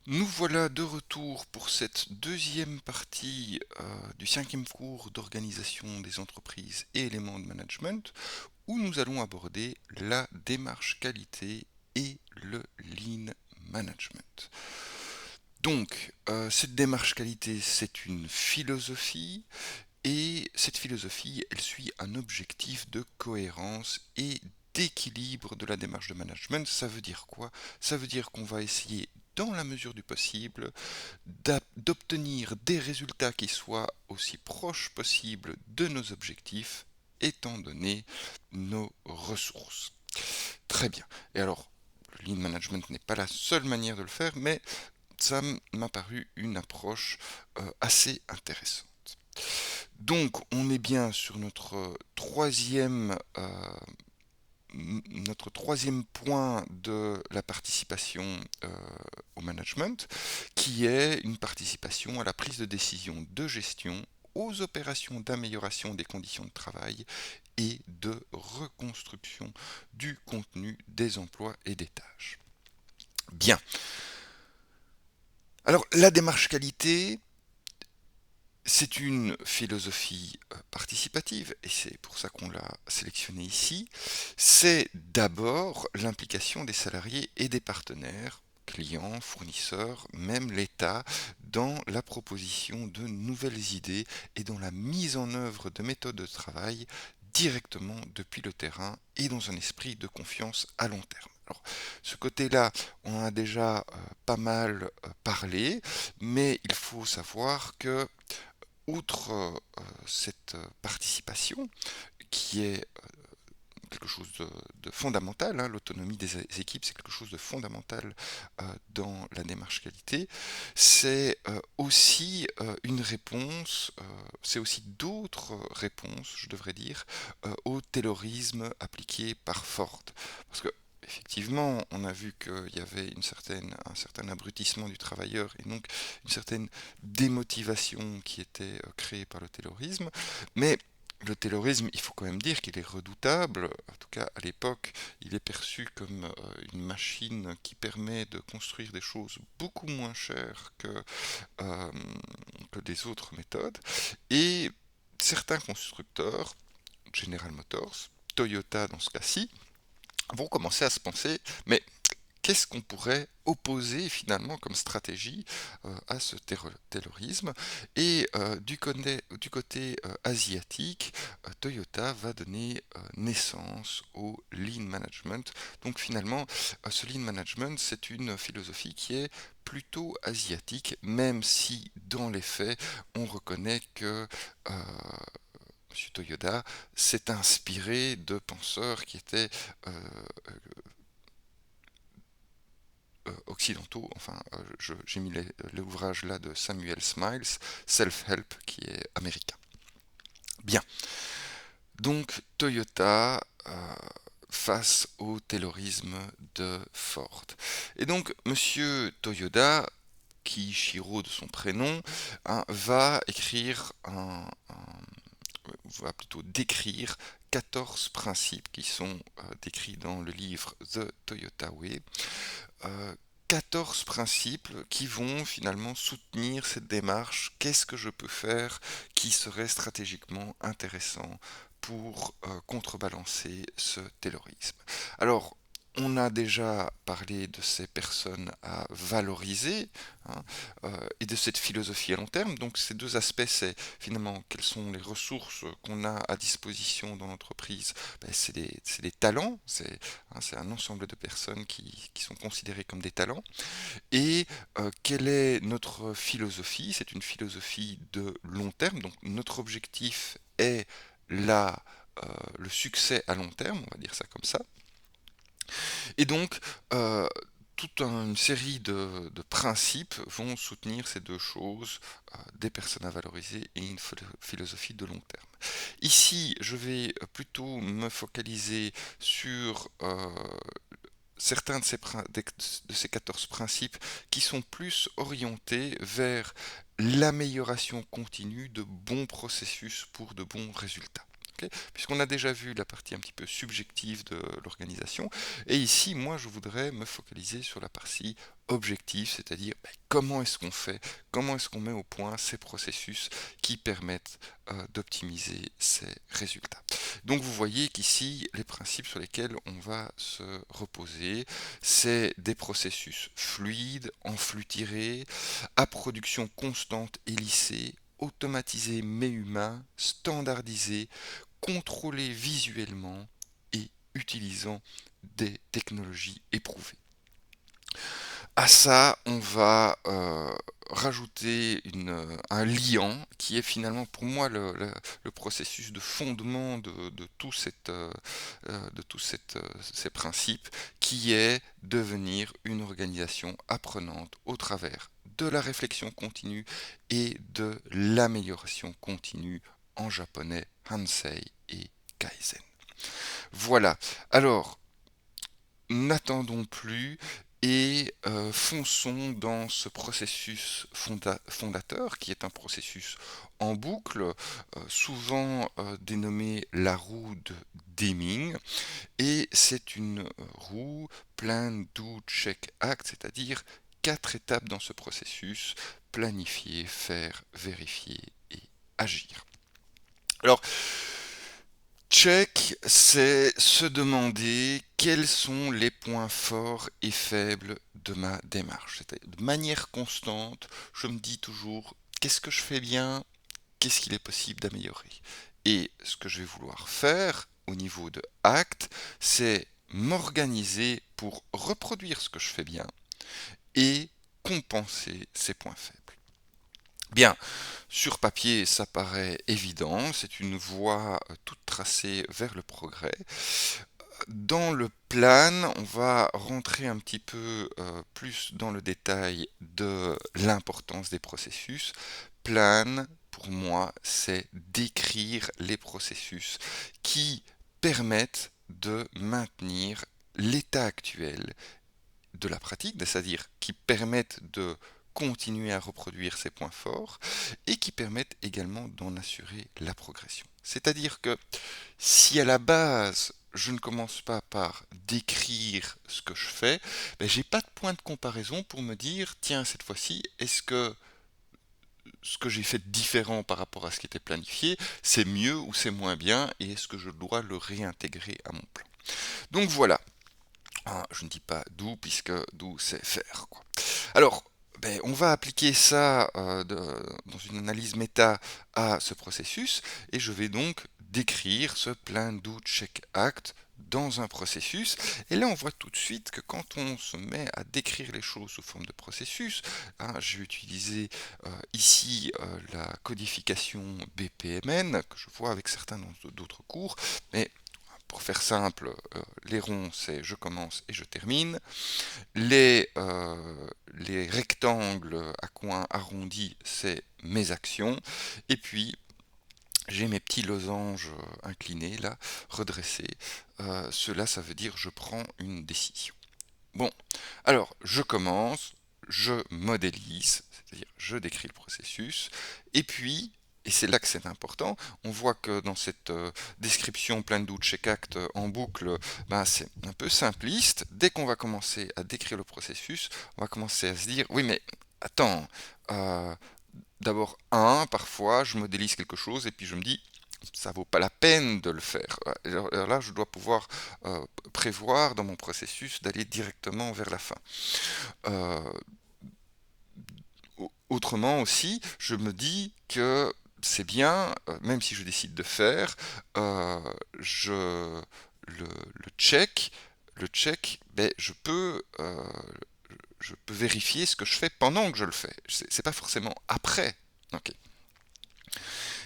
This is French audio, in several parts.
Nous voilà de retour pour cette deuxième partie du cinquième cours d'organisation des entreprises et éléments de management, où nous allons aborder la démarche qualité et le lean management. Donc, cette démarche qualité, c'est une philosophie, et cette philosophie, elle suit un objectif de cohérence et d'équilibre de la démarche de management. Ça veut dire quoi? Ça veut dire qu'on va essayer, dans la mesure du possible, d'obtenir des résultats qui soient aussi proches possible de nos objectifs, étant donné nos ressources. Très bien. Et alors, le lean management n'est pas la seule manière de le faire, mais ça m'a paru une approche assez intéressante. Donc, on est bien sur notre troisième point de la participation au management, qui est une participation à la prise de décision de gestion, aux opérations d'amélioration des conditions de travail et de reconstruction du contenu des emplois et des tâches. Bien. Alors, la démarche qualité, c'est une philosophie participative, et c'est pour ça qu'on l'a sélectionnée ici. C'est d'abord l'implication des salariés et des partenaires, clients, fournisseurs, même l'État, dans la proposition de nouvelles idées et dans la mise en œuvre de méthodes de travail directement depuis le terrain et dans un esprit de confiance à long terme. Alors, ce côté-là, on en a déjà pas mal parlé, mais il faut savoir que outre cette participation, qui est quelque chose de fondamental, hein, l'autonomie des équipes, c'est quelque chose de fondamental dans la démarche qualité, c'est aussi une réponse, c'est aussi d'autres réponses, je devrais dire, au taylorisme appliqué par Ford. Parce que effectivement, on a vu qu'il y avait un certain abrutissement du travailleur et donc une certaine démotivation qui était créée par le taylorisme, mais le taylorisme, il faut quand même dire qu'il est redoutable. En tout cas, à l'époque, il est perçu comme une machine qui permet de construire des choses beaucoup moins chères euh, que des autres méthodes. Et certains constructeurs, General Motors, Toyota dans ce cas-ci, vont commencer à se penser, mais qu'est-ce qu'on pourrait opposer finalement comme stratégie à ce terrorisme. Et du côté asiatique, Toyota va donner naissance au lean management. Donc finalement, ce lean management, c'est une philosophie qui est plutôt asiatique, même si dans les faits, on reconnaît que Monsieur Toyoda s'est inspiré de penseurs qui étaient occidentaux. Enfin, j'ai mis l'ouvrage là de Samuel Smiles, Self-Help, qui est américain. Bien. Donc, Toyota face au taylorisme de Ford. Et donc, Monsieur Toyoda, Kiichiro de son prénom, hein, va va plutôt décrire 14 principes qui sont décrits dans le livre The Toyota Way. euh, 14 principes qui vont finalement soutenir cette démarche. Qu'est-ce que je peux faire qui serait stratégiquement intéressant pour contrebalancer ce taylorisme? Alors, on a déjà parlé de ces personnes à valoriser, hein, et de cette philosophie à long terme. Donc ces deux aspects, c'est finalement quelles sont les ressources qu'on a à disposition dans l'entreprise. Ben, c'est des talents, c'est un ensemble de personnes qui sont considérées comme des talents. Et quelle est notre philosophie? C'est une philosophie de long terme, donc notre objectif est la, le succès à long terme, on va dire ça comme ça. Et donc, toute une série de principes vont soutenir ces deux choses, des personnes à valoriser et une philosophie de long terme. Ici, je vais plutôt me focaliser sur certains de ces 14 principes qui sont plus orientés vers l'amélioration continue de bons processus pour de bons résultats. ok. Puisqu'on a déjà vu la partie un petit peu subjective de l'organisation, et ici, moi, je voudrais me focaliser sur la partie objective, c'est-à-dire comment est-ce qu'on fait, comment est-ce qu'on met au point ces processus qui permettent d'optimiser ces résultats. Donc vous voyez qu'ici, les principes sur lesquels on va se reposer, c'est des processus fluides, en flux tiré, à production constante et lissée, automatisés mais humains, standardisés, contrôlés visuellement et utilisant des technologies éprouvées. À ça, on va rajouter un liant qui est finalement pour moi le processus de fondement de ces principes, qui est devenir une organisation apprenante au travers de la réflexion continue et de l'amélioration continue, en japonais Hansei et Kaizen. Voilà. Alors, n'attendons plus et fonçons dans ce processus fondateur, qui est un processus en boucle, souvent dénommé la roue de Deming, et c'est une roue plan, do, check, act, c'est-à-dire 4 étapes dans ce processus: planifier, faire, vérifier et agir. Alors, check, c'est se demander quels sont les points forts et faibles de ma démarche. C'est-à-dire, de manière constante, je me dis toujours qu'est-ce que je fais bien, qu'est-ce qu'il est possible d'améliorer. Et ce que je vais vouloir faire au niveau de acte, c'est m'organiser pour reproduire ce que je fais bien et compenser ces points faibles. Bien, sur papier, ça paraît évident, c'est une voie toute tracée vers le progrès. Dans le plan, on va rentrer un petit peu plus dans le détail de l'importance des processus. Plan, pour moi, c'est décrire les processus qui permettent de maintenir l'état actuel de la pratique, c'est-à-dire qui permettent de continuer à reproduire ces points forts et qui permettent également d'en assurer la progression. C'est-à-dire que si à la base je ne commence pas par décrire ce que je fais, j'ai pas de point de comparaison pour me dire tiens, cette fois-ci, est-ce que ce que j'ai fait de différent par rapport à ce qui était planifié, c'est mieux ou c'est moins bien, et est-ce que je dois le réintégrer à mon plan. Donc voilà. Ah, je ne dis pas d'où, puisque d'où c'est faire, quoi. Alors, on va appliquer ça dans une analyse méta à ce processus, et je vais donc décrire ce plan, do, check, act dans un processus. Et là, on voit tout de suite que quand on se met à décrire les choses sous forme de processus, hein, j'ai utilisé ici la codification BPMN, que je vois avec certains d'autres cours, mais pour faire simple, les ronds, c'est je commence et je termine. Les rectangles à coins arrondis, c'est mes actions. Et puis, j'ai mes petits losanges inclinés, là, redressés. Cela, ça veut dire je prends une décision. Bon, alors, je commence, je modélise, c'est-à-dire je décris le processus, et puis, et c'est là que c'est important, on voit que dans cette description plein de doutes check act en boucle, c'est un peu simpliste. Dès qu'on va commencer à décrire le processus, on va commencer à se dire, oui mais attends, euh, d'abord, parfois je modélise quelque chose et puis je me dis, ça vaut pas la peine de le faire. Alors là, je dois pouvoir prévoir dans mon processus d'aller directement vers la fin. Euh, Autrement aussi, je me dis que c'est bien, même si je décide de faire, je le check, je peux vérifier ce que je fais pendant que je le fais. C'est pas forcément après. Ok.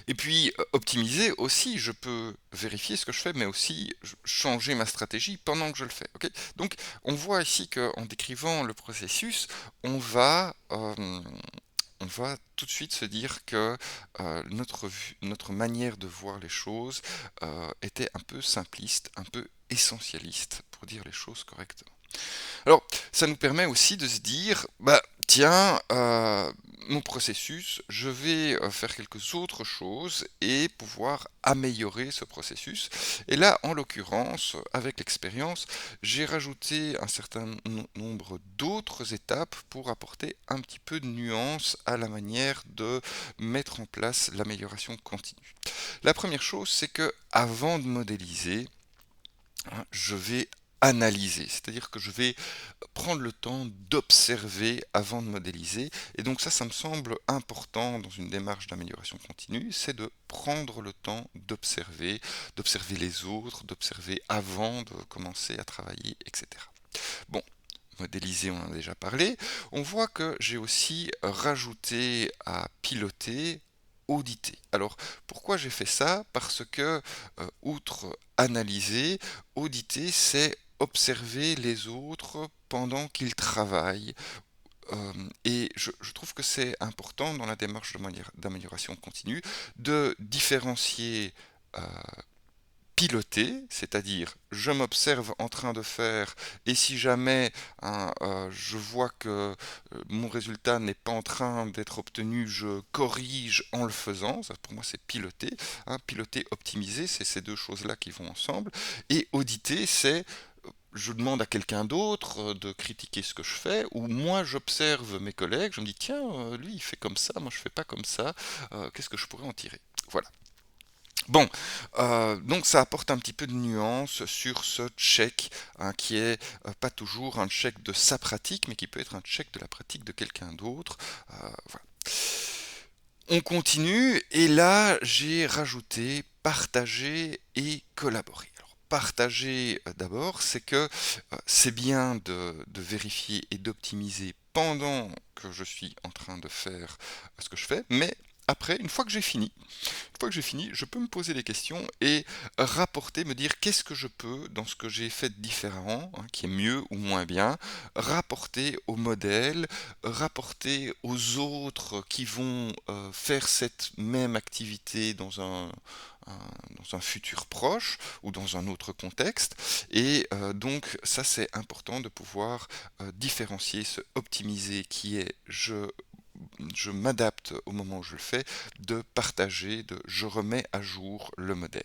Et puis, optimiser aussi, je peux vérifier ce que je fais, mais aussi changer ma stratégie pendant que je le fais. Ok. Donc, on voit ici qu'en décrivant le processus, on va tout de suite se dire que notre manière de voir les choses était un peu simpliste, un peu essentialiste, pour dire les choses correctement. Alors, ça nous permet aussi de se dire, tiens, mon processus, je vais faire quelques autres choses et pouvoir améliorer ce processus. Et là, en l'occurrence, avec l'expérience, j'ai rajouté un certain nombre d'autres étapes pour apporter un petit peu de nuance à la manière de mettre en place l'amélioration continue. La première chose, c'est que avant de modéliser, hein, je vais analyser, c'est-à-dire que je vais prendre le temps d'observer avant de modéliser. Et donc ça me semble important dans une démarche d'amélioration continue, c'est de prendre le temps d'observer les autres, d'observer avant de commencer à travailler, etc. Bon, modéliser, on en a déjà parlé. On voit que j'ai aussi rajouté à piloter auditer. Alors, pourquoi j'ai fait ça? Parce que, outre analyser, auditer, c'est observer les autres pendant qu'ils travaillent. Et je trouve que c'est important dans la démarche d'amélioration continue de différencier euh, piloter, c'est-à-dire je m'observe en train de faire et si jamais hein, je vois que mon résultat n'est pas en train d'être obtenu, je corrige en le faisant. Ça pour moi c'est piloter, hein. Piloter, optimiser, c'est ces deux choses-là qui vont ensemble. Et auditer, c'est je demande à quelqu'un d'autre de critiquer ce que je fais, ou moi j'observe mes collègues, je me dis tiens, lui il fait comme ça, moi je fais pas comme ça, qu'est-ce que je pourrais en tirer? Voilà. Bon, donc ça apporte un petit peu de nuance sur ce check, hein, qui est pas toujours un check de sa pratique, mais qui peut être un check de la pratique de quelqu'un d'autre. Voilà. On continue, et là j'ai rajouté partager et collaborer. Alors, partager d'abord, c'est que c'est bien de vérifier et d'optimiser pendant que je suis en train de faire ce que je fais, mais après, une fois que j'ai fini, je peux me poser des questions et rapporter, me dire qu'est-ce que je peux, dans ce que j'ai fait de différent, hein, qui est mieux ou moins bien, rapporter au modèle, rapporter aux autres qui vont faire cette même activité dans un futur proche ou dans un autre contexte. Et donc ça c'est important de pouvoir différencier ce optimiser qui est je m'adapte au moment où je le fais, de partager, de je remets à jour le modèle.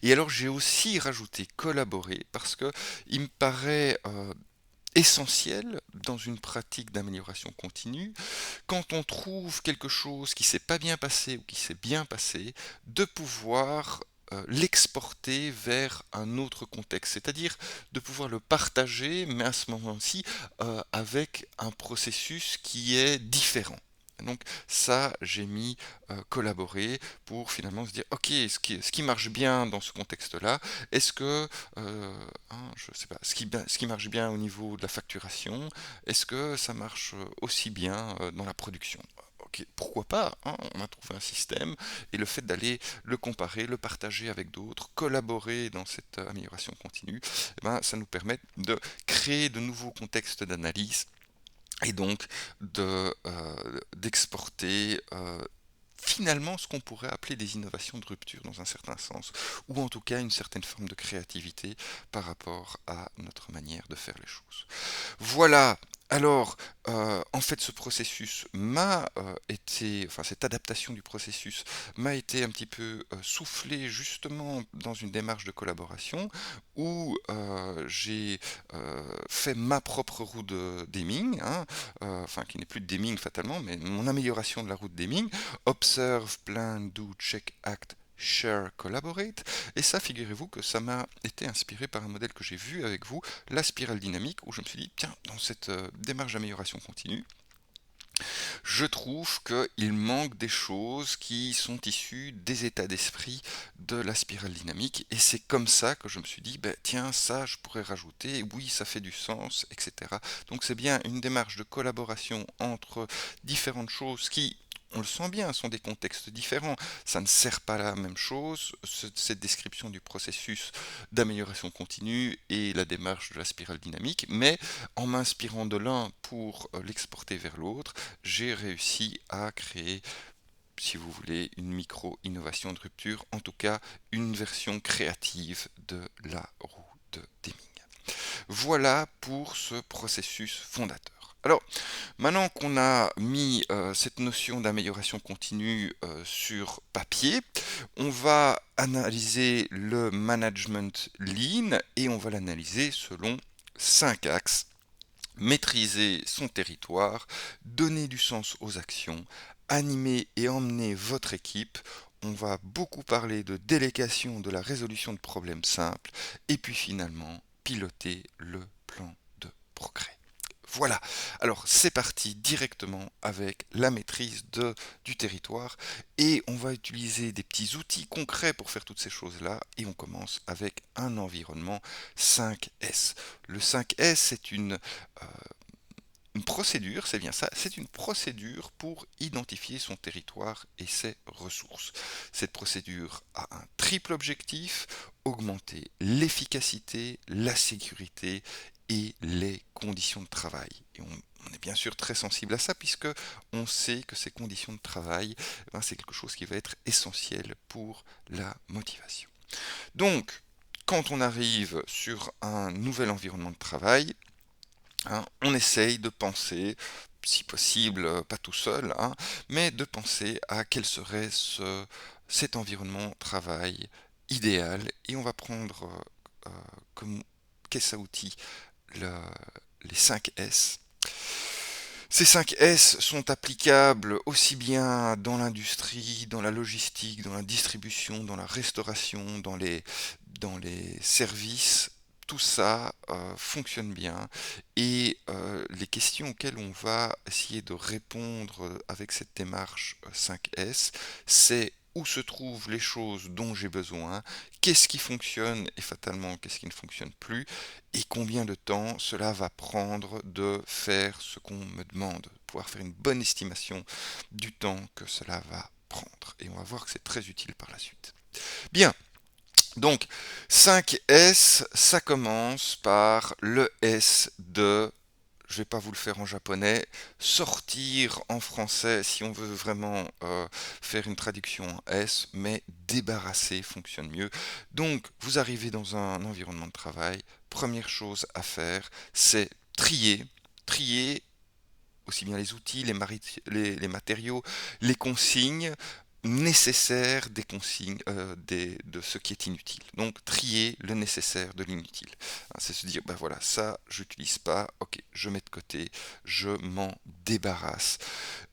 Et alors j'ai aussi rajouté collaborer parce que il me paraît essentiel dans une pratique d'amélioration continue, quand on trouve quelque chose qui s'est pas bien passé ou qui s'est bien passé, de pouvoir l'exporter vers un autre contexte, c'est-à-dire de pouvoir le partager, mais à ce moment-ci avec un processus qui est différent. Donc ça, j'ai mis collaborer pour finalement se dire, ok, ce qui marche bien dans ce contexte-là, est-ce que, je sais pas, ce qui marche bien au niveau de la facturation, est-ce que ça marche aussi bien dans la production? Ok, pourquoi pas, hein, on a trouvé un système, et le fait d'aller le comparer, le partager avec d'autres, collaborer dans cette amélioration continue, eh ben, ça nous permet de créer de nouveaux contextes d'analyse et donc d'exporter finalement ce qu'on pourrait appeler des innovations de rupture dans un certain sens, ou en tout cas une certaine forme de créativité par rapport à notre manière de faire les choses. Voilà. Alors, en fait, ce processus m'a enfin cette adaptation du processus m'a été un petit peu soufflée justement dans une démarche de collaboration où j'ai fait ma propre route de Deming, hein, enfin qui n'est plus de Deming fatalement, mais mon amélioration de la route Deming, observe, plan, do, check, act, share, collaborate. Et ça, figurez-vous que ça m'a été inspiré par un modèle que j'ai vu avec vous, la spirale dynamique, où je me suis dit, tiens, dans cette démarche d'amélioration continue, je trouve qu'il manque des choses qui sont issues des états d'esprit de la spirale dynamique, et c'est comme ça que je me suis dit, ben, tiens, ça je pourrais rajouter, oui, ça fait du sens, etc. Donc c'est bien une démarche de collaboration entre différentes choses qui, on le sent bien, sont des contextes différents. Ça ne sert pas à la même chose, cette description du processus d'amélioration continue et la démarche de la spirale dynamique, mais en m'inspirant de l'un pour l'exporter vers l'autre, j'ai réussi à créer, si vous voulez, une micro-innovation de rupture, en tout cas une version créative de la roue de Deming. Voilà pour ce processus fondateur. Alors, maintenant qu'on a mis cette notion d'amélioration continue sur papier, on va analyser le management lean et on va l'analyser selon 5 axes. Maîtriser son territoire, donner du sens aux actions, animer et emmener votre équipe. On va beaucoup parler de délégation, de la résolution de problèmes simples et puis finalement piloter le plan de progrès. Voilà, alors c'est parti directement avec la maîtrise du territoire et on va utiliser des petits outils concrets pour faire toutes ces choses-là et on commence avec un environnement 5S. Le 5S, c'est une procédure, c'est bien ça, c'est une procédure pour identifier son territoire et ses ressources. Cette procédure a un triple objectif: augmenter l'efficacité, la sécurité et les conditions de travail. Et on est bien sûr très sensible à ça puisque on sait que ces conditions de travail, c'est quelque chose qui va être essentiel pour la motivation. Donc, quand on arrive sur un nouvel environnement de travail, on essaye de penser, si possible, pas tout seul, mais de penser à quel serait cet environnement travail idéal. Et on va prendre comme caisse à outils le- les 5 S. Ces 5 S sont applicables aussi bien dans l'industrie, dans la logistique, dans la distribution, dans la restauration, dans les services. Tout ça fonctionne bien et les questions auxquelles on va essayer de répondre avec cette démarche 5S, c'est: où se trouvent les choses dont j'ai besoin, qu'est-ce qui fonctionne et fatalement qu'est-ce qui ne fonctionne plus, et combien de temps cela va prendre de faire ce qu'on me demande, pouvoir faire une bonne estimation du temps que cela va prendre. Et on va voir que c'est très utile par la suite. Bien, donc 5S, ça commence par le S de, je ne vais pas vous le faire en japonais, sortir en français si on veut vraiment faire une traduction en S, mais débarrasser fonctionne mieux. Donc vous arrivez dans un environnement de travail, première chose à faire, c'est trier aussi bien les outils, les matériaux, les consignes nécessaires des consignes de ce qui est inutile. Donc trier le nécessaire de l'inutile. C'est se dire, ben voilà, ça j'utilise pas, ok, je mets de côté, je m'en débarrasse.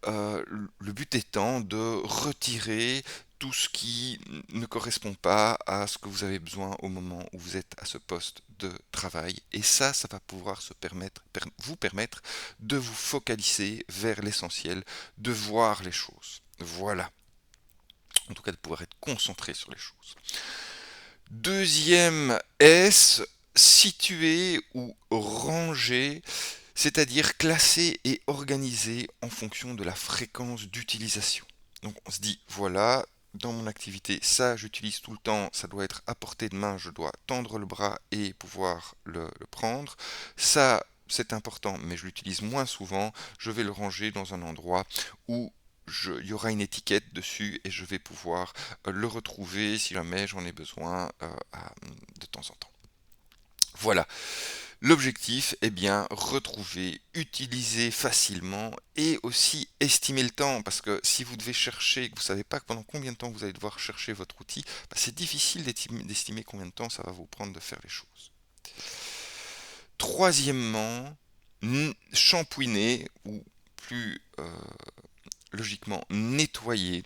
Le but étant de retirer tout ce qui ne correspond pas à ce que vous avez besoin au moment où vous êtes à ce poste de travail. Et ça va pouvoir vous permettre de vous focaliser vers l'essentiel, de voir les choses. Voilà. En tout cas, de pouvoir être concentré sur les choses. Deuxième S, situer ou ranger, c'est-à-dire classer et organiser en fonction de la fréquence d'utilisation. Donc on se dit, voilà, dans mon activité, ça j'utilise tout le temps, ça doit être à portée de main, je dois tendre le bras et pouvoir le prendre. Ça, c'est important, mais je l'utilise moins souvent, je vais le ranger dans un endroit où il y aura une étiquette dessus et je vais pouvoir le retrouver si jamais j'en ai besoin de temps en temps. Voilà. L'objectif est bien retrouver, utiliser facilement et aussi estimer le temps, parce que si vous devez chercher, que vous ne savez pas pendant combien de temps vous allez devoir chercher votre outil, c'est difficile d'estimer combien de temps ça va vous prendre de faire les choses. Troisièmement, shampouiner ou plus logiquement nettoyer,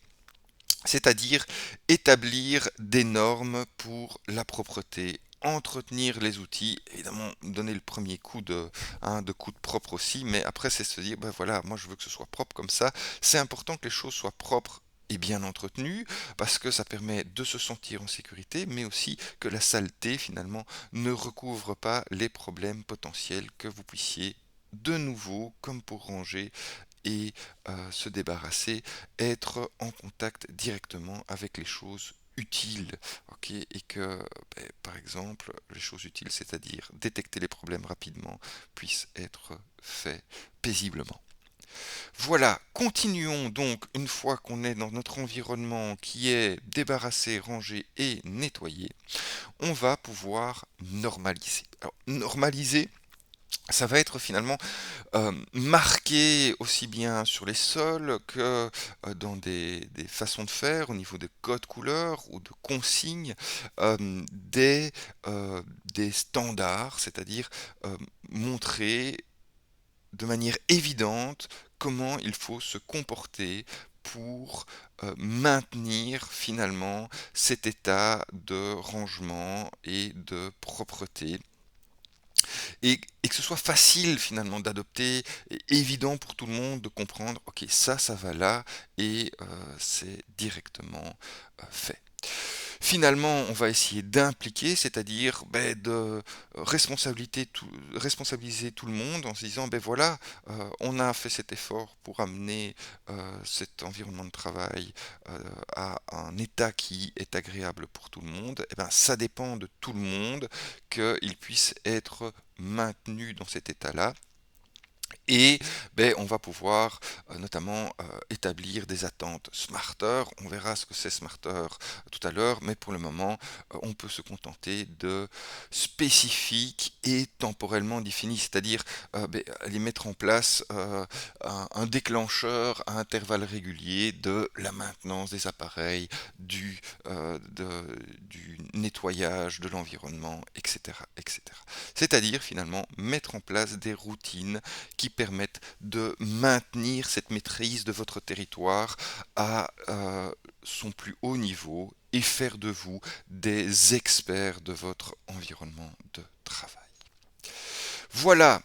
c'est-à-dire établir des normes pour la propreté, entretenir les outils, évidemment donner le premier de coup de propre aussi, mais après c'est se dire, ben voilà, moi je veux que ce soit propre comme ça, c'est important que les choses soient propres et bien entretenues, parce que ça permet de se sentir en sécurité, mais aussi que la saleté finalement ne recouvre pas les problèmes potentiels que vous puissiez de nouveau, comme pour ranger et se débarrasser, être en contact directement avec les choses utiles, ok, et que, par exemple, les choses utiles, c'est-à-dire détecter les problèmes rapidement, puissent être faits paisiblement. Voilà, continuons donc une fois qu'on est dans notre environnement qui est débarrassé, rangé et nettoyé, on va pouvoir normaliser. Alors, normaliser, Ça va être finalement marqué aussi bien sur les sols que dans des façons de faire, au niveau de codes couleurs ou de consignes, des, des standards, c'est-à-dire montrer de manière évidente comment il faut se comporter pour maintenir finalement cet état de rangement et de propreté et que ce soit facile finalement d'adopter et évident pour tout le monde de comprendre, ok, ça va là et c'est directement fait. Finalement, on va essayer d'impliquer, c'est-à-dire de responsabiliser tout le monde en se disant, ben voilà, on a fait cet effort pour amener cet environnement de travail à un état qui est agréable pour tout le monde. Et ben, ça dépend de tout le monde qu'il puisse être maintenu dans cet état-là. Et on va pouvoir notamment établir des attentes smarter. On verra ce que c'est smarter tout à l'heure, mais pour le moment, on peut se contenter de spécifiques et temporellement définis, c'est-à-dire aller mettre en place un déclencheur à intervalles réguliers de la maintenance des appareils, du nettoyage de l'environnement, etc., etc. C'est-à-dire finalement mettre en place des routines qui permettent de maintenir cette maîtrise de votre territoire à son plus haut niveau et faire de vous des experts de votre environnement de travail. Voilà.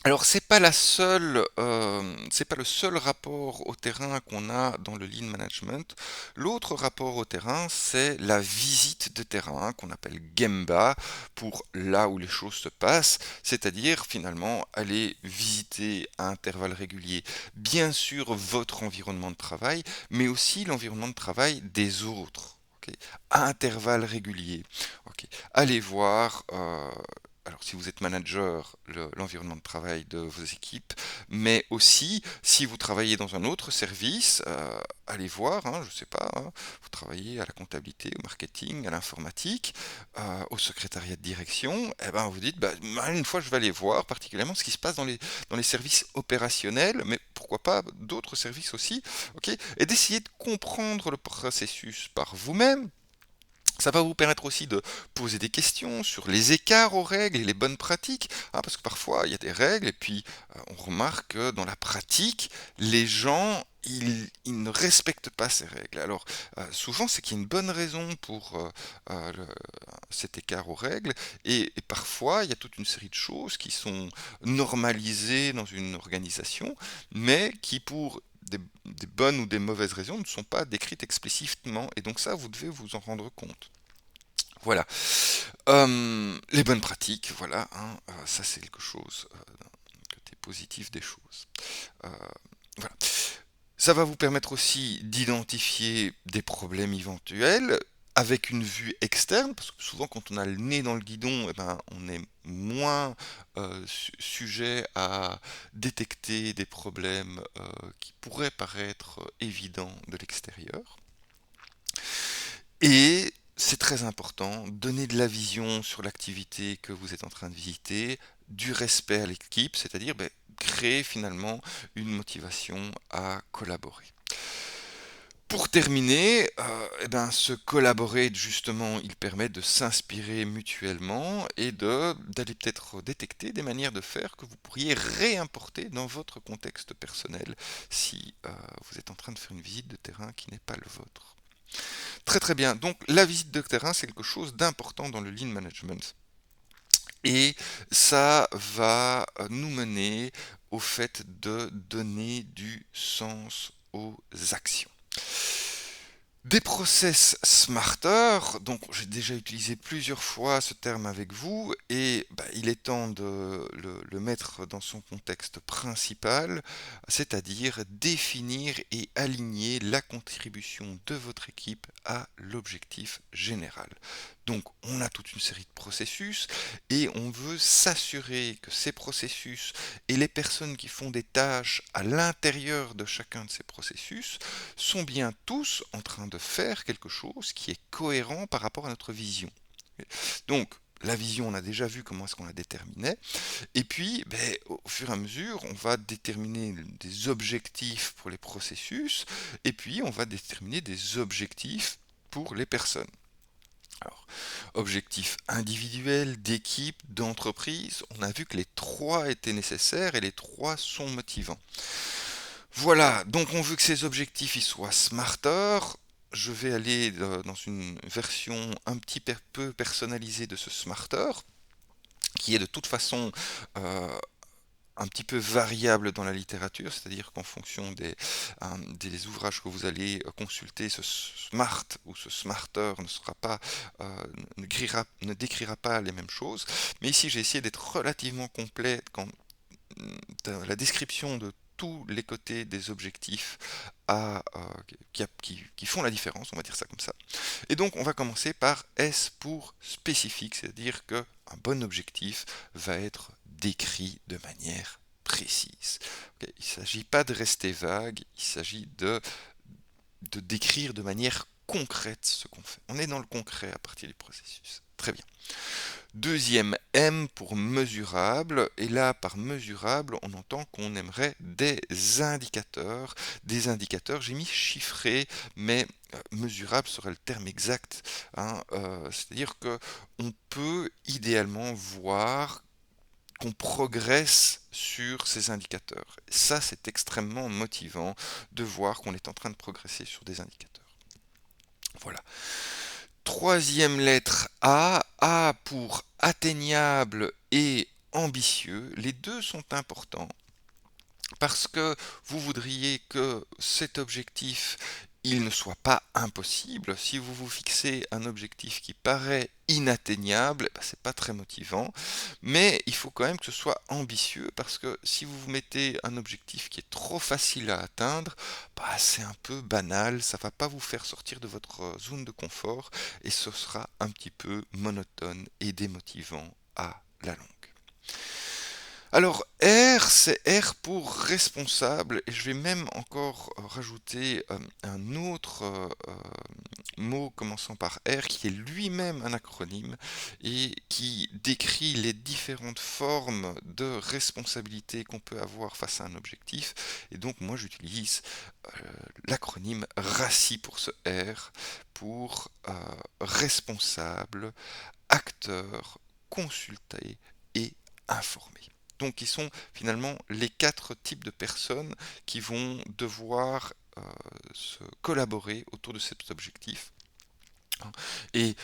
Alors c'est pas le seul rapport au terrain qu'on a dans le lean management. L'autre rapport au terrain, c'est la visite de terrain qu'on appelle Gemba pour là où les choses se passent, c'est-à-dire finalement aller visiter à intervalles réguliers, bien sûr votre environnement de travail, mais aussi l'environnement de travail des autres. Ok, à intervalles réguliers. Ok, allez voir. Alors, si vous êtes manager, l'environnement de travail de vos équipes, mais aussi si vous travaillez dans un autre service, allez voir, hein, je ne sais pas, hein, vous travaillez à la comptabilité, au marketing, à l'informatique, au secrétariat de direction, et ben vous dites, une fois je vais aller voir particulièrement ce qui se passe dans les services opérationnels, mais pourquoi pas d'autres services aussi, ok, et d'essayer de comprendre le processus par vous-même. Ça va vous permettre aussi de poser des questions sur les écarts aux règles et les bonnes pratiques, hein, parce que parfois il y a des règles et puis on remarque que dans la pratique, les gens ils ne respectent pas ces règles. Alors souvent c'est qu'il y a une bonne raison pour cet écart aux règles et parfois il y a toute une série de choses qui sont normalisées dans une organisation, mais qui pour des bonnes ou des mauvaises raisons ne sont pas décrites explicitement et donc ça vous devez vous en rendre compte. Voilà. Les bonnes pratiques, voilà, hein, ça c'est quelque chose, côté positif des choses. Euh, voilà. Ça va vous permettre aussi d'identifier des problèmes éventuels avec une vue externe, parce que souvent quand on a le nez dans le guidon, eh ben, on est moins sujet à détecter des problèmes qui pourraient paraître évidents de l'extérieur. Et c'est très important, donner de la vision sur l'activité que vous êtes en train de visiter, du respect à l'équipe, c'est-à-dire créer finalement une motivation à collaborer. Pour terminer, se collaborer justement, il permet de s'inspirer mutuellement et d'aller peut-être détecter des manières de faire que vous pourriez réimporter dans votre contexte personnel si vous êtes en train de faire une visite de terrain qui n'est pas le vôtre. Très très bien. Donc la visite de terrain, c'est quelque chose d'important dans le lean management. Et ça va nous mener au fait de donner du sens aux actions. Des process smarter, donc j'ai déjà utilisé plusieurs fois ce terme avec vous et il est temps de le mettre dans son contexte principal, c'est-à-dire définir et aligner la contribution de votre équipe à l'objectif général. Donc on a toute une série de processus et on veut s'assurer que ces processus et les personnes qui font des tâches à l'intérieur de chacun de ces processus sont bien tous en train de faire quelque chose qui est cohérent par rapport à notre vision. Donc, la vision, on a déjà vu comment est-ce qu'on la déterminait. Et puis, ben, au fur et à mesure, on va déterminer des objectifs pour les processus, et puis on va déterminer des objectifs pour les personnes. Alors, objectifs individuels, d'équipe, d'entreprise, on a vu que les trois étaient nécessaires et les trois sont motivants. Voilà, donc on veut que ces objectifs ils soient smarter. Je vais aller dans une version un petit peu personnalisée de ce smarter, qui est de toute façon euh, un petit peu variable dans la littérature, c'est-à-dire qu'en fonction des ouvrages que vous allez consulter, ce smart ou ce smarter ne sera pas, ne décrira pas les mêmes choses. Mais ici, j'ai essayé d'être relativement complet quand dans la description de tous les côtés des objectifs qui font la différence, on va dire ça comme ça. Et donc, on va commencer par S pour spécifique, c'est-à-dire qu'un bon objectif va être décrit de manière précise. Ok, il ne s'agit pas de rester vague, il s'agit de décrire de manière concrète ce qu'on fait. On est dans le concret à partir du processus. Très bien. Deuxième M pour mesurable, et là par mesurable on entend qu'on aimerait des indicateurs. Des indicateurs, j'ai mis chiffré, mais mesurable serait le terme exact, hein, c'est-à-dire que on peut idéalement voir qu'on progresse sur ces indicateurs. Ça c'est extrêmement motivant de voir qu'on est en train de progresser sur des indicateurs. Voilà. Troisième lettre A, A pour atteignable et ambitieux. Les deux sont importants parce que vous voudriez que cet objectif il ne soit pas impossible. Si vous vous fixez un objectif qui paraît inatteignable, ben, c'est pas très motivant, mais il faut quand même que ce soit ambitieux parce que si vous vous mettez un objectif qui est trop facile à atteindre, bah, c'est un peu banal, ça va pas vous faire sortir de votre zone de confort et ce sera un petit peu monotone et démotivant à la longue. Alors R, c'est R pour responsable, et je vais même encore rajouter un autre mot commençant par R qui est lui-même un acronyme et qui décrit les différentes formes de responsabilité qu'on peut avoir face à un objectif. Et donc moi j'utilise euh, l'acronyme RACI pour ce R pour responsable, acteur, consulté et informé. Donc, qui sont finalement les quatre types de personnes qui vont devoir se collaborer autour de cet objectif. Et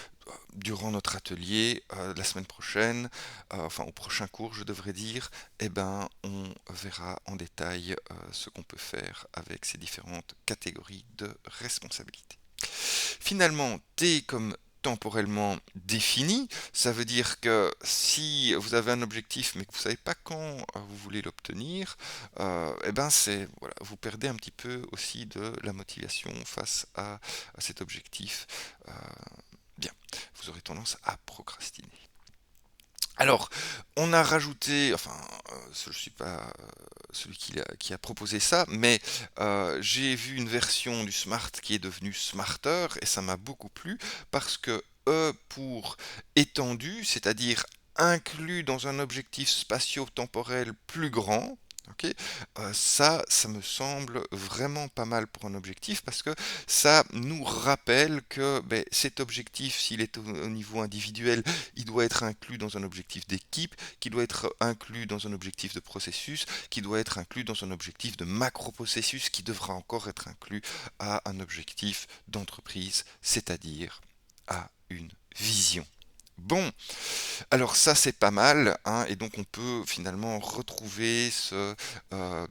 durant notre atelier, la semaine prochaine, enfin au prochain cours, je devrais dire, eh ben, on verra en détail ce qu'on peut faire avec ces différentes catégories de responsabilité. Finalement, T comme temporellement défini, ça veut dire que si vous avez un objectif mais que vous ne savez pas quand vous voulez l'obtenir, eh ben c'est voilà, vous perdez un petit peu aussi de la motivation face à cet objectif. Euh, Bien, vous aurez tendance à procrastiner. Alors, on a rajouté, enfin, je ne suis pas celui qui a proposé ça, mais j'ai vu une version du Smart qui est devenue Smarter et ça m'a beaucoup plu parce que E pour étendu, c'est-à-dire inclus dans un objectif spatio-temporel plus grand. Ok, ça me semble vraiment pas mal pour un objectif parce que ça nous rappelle que ben, cet objectif, s'il est au niveau individuel, il doit être inclus dans un objectif d'équipe, qui doit être inclus dans un objectif de processus, qui doit être inclus dans un objectif de macro-processus, qui devra encore être inclus à un objectif d'entreprise, c'est-à-dire à une vision. Bon, alors ça c'est pas mal, hein, et donc on peut finalement retrouver ce